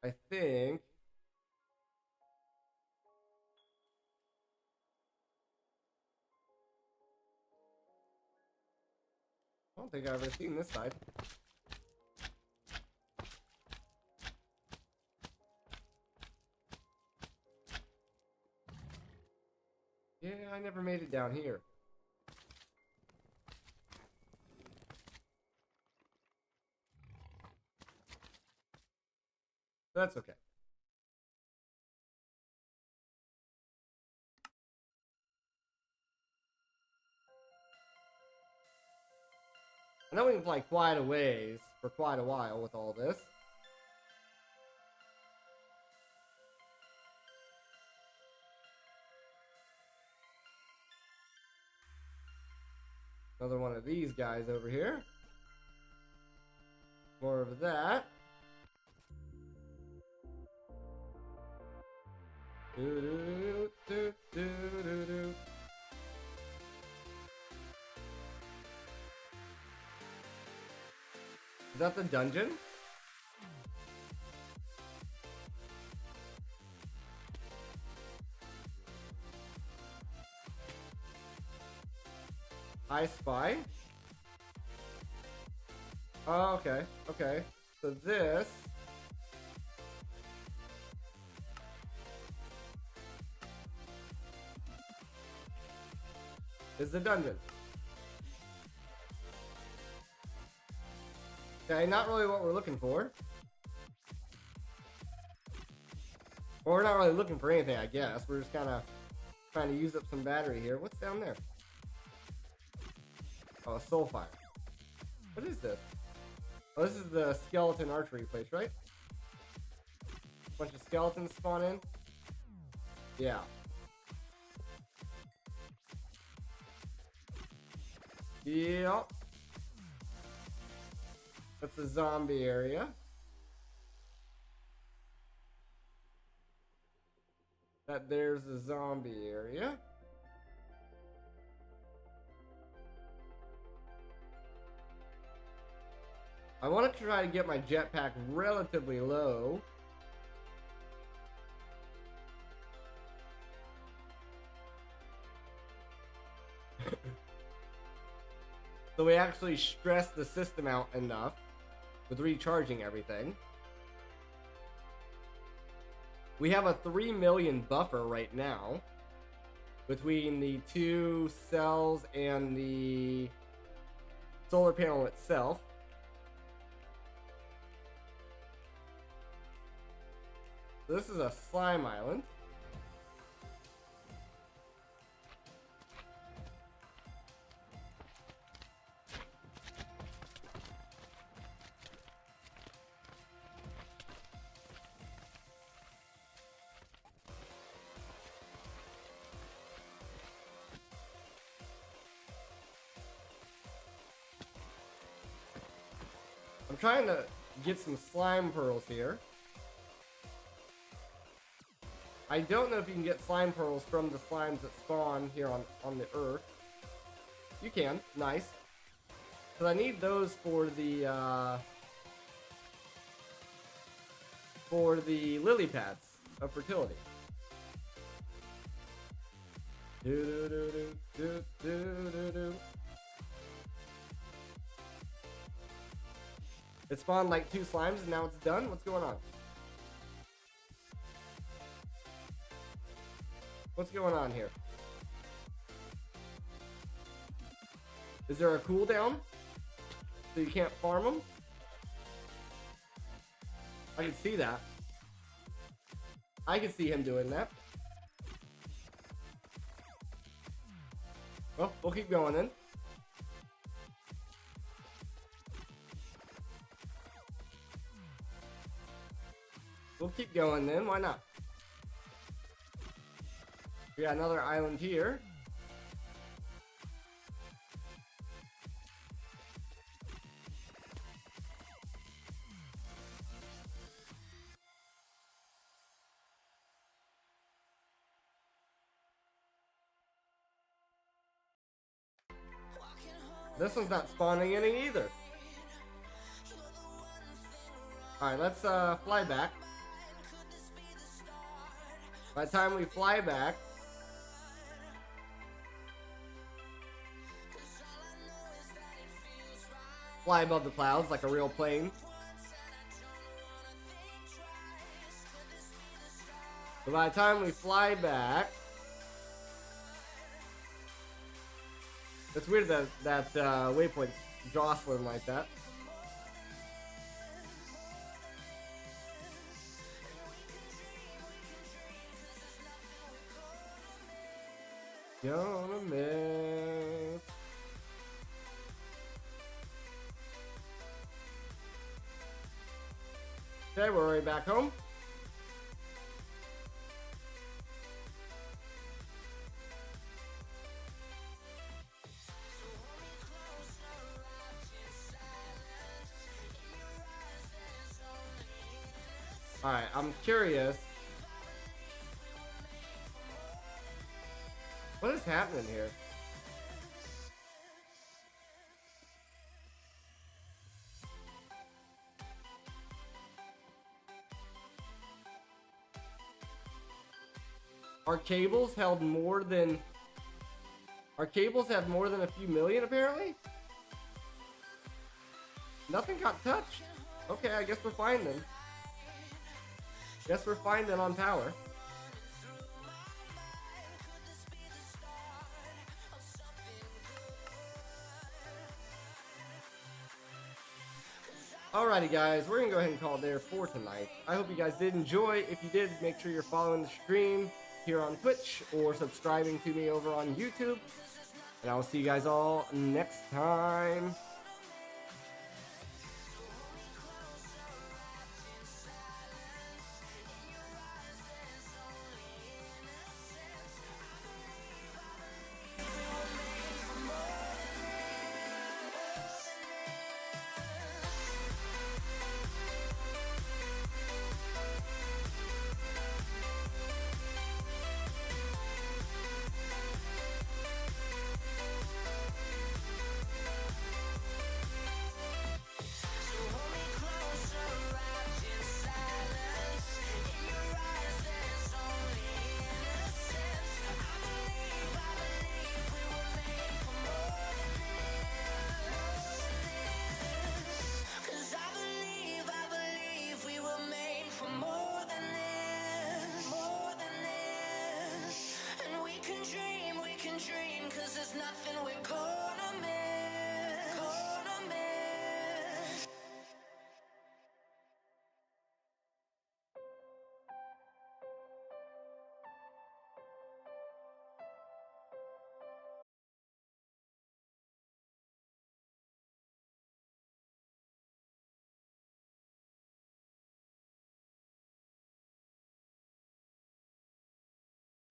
I think I don't think I've ever seen this side. Yeah, I never made it down here. That's okay. I know we can fly quite a ways for quite a while with all this. Another one of these guys over here. More of that. Do-do-do-do-do-do-do. Is that the dungeon? I spy. Oh, okay, okay. So this is the dungeon. Okay, not really what we're looking for. Well, we're not really looking for anything, I guess. We're just kind of trying to use up some battery here. What's down there? Oh, a soul fire. What is this? Oh, this is the skeleton archery place, right? Bunch of skeletons spawn in. Yeah. Yep. That's the zombie area. There's the zombie area. I want to try to get my jetpack relatively low. So we actually stress the system out enough with recharging everything. We have a 3 million buffer right now between the 2 cells and the solar panel itself. So this is a slime island. I'm trying to get some slime pearls here. I don't know if you can get slime pearls from the slimes that spawn here on the earth. You can. Nice. Because I need those for the lily pads of fertility. It spawned like 2 slimes and now it's done? What's going on? What's going on here? Is there a cooldown? So you can't farm them? I can see that. I can see him doing that. Well, we'll keep going then. We'll keep going then, why not? We got another island here. This one's not spawning any either. Alright, let's fly back. By the time we fly back, fly above the clouds like a real plane. So by the time we fly back, it's weird that waypoint's jostling like that. Gonna miss. Okay, we're already back home. Alright, I'm curious. What is happening here? Our cables held more than Our cables have more than a few million, apparently? Nothing got touched. Okay, I guess we're fine then. Guess we're fine then on power. Alrighty guys, we're gonna go ahead and call it there for tonight. I hope you guys did enjoy. If you did, make sure you're following the stream here on Twitch or subscribing to me over on YouTube. And I will see you guys all next time.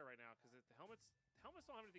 right now because the helmets don't have anything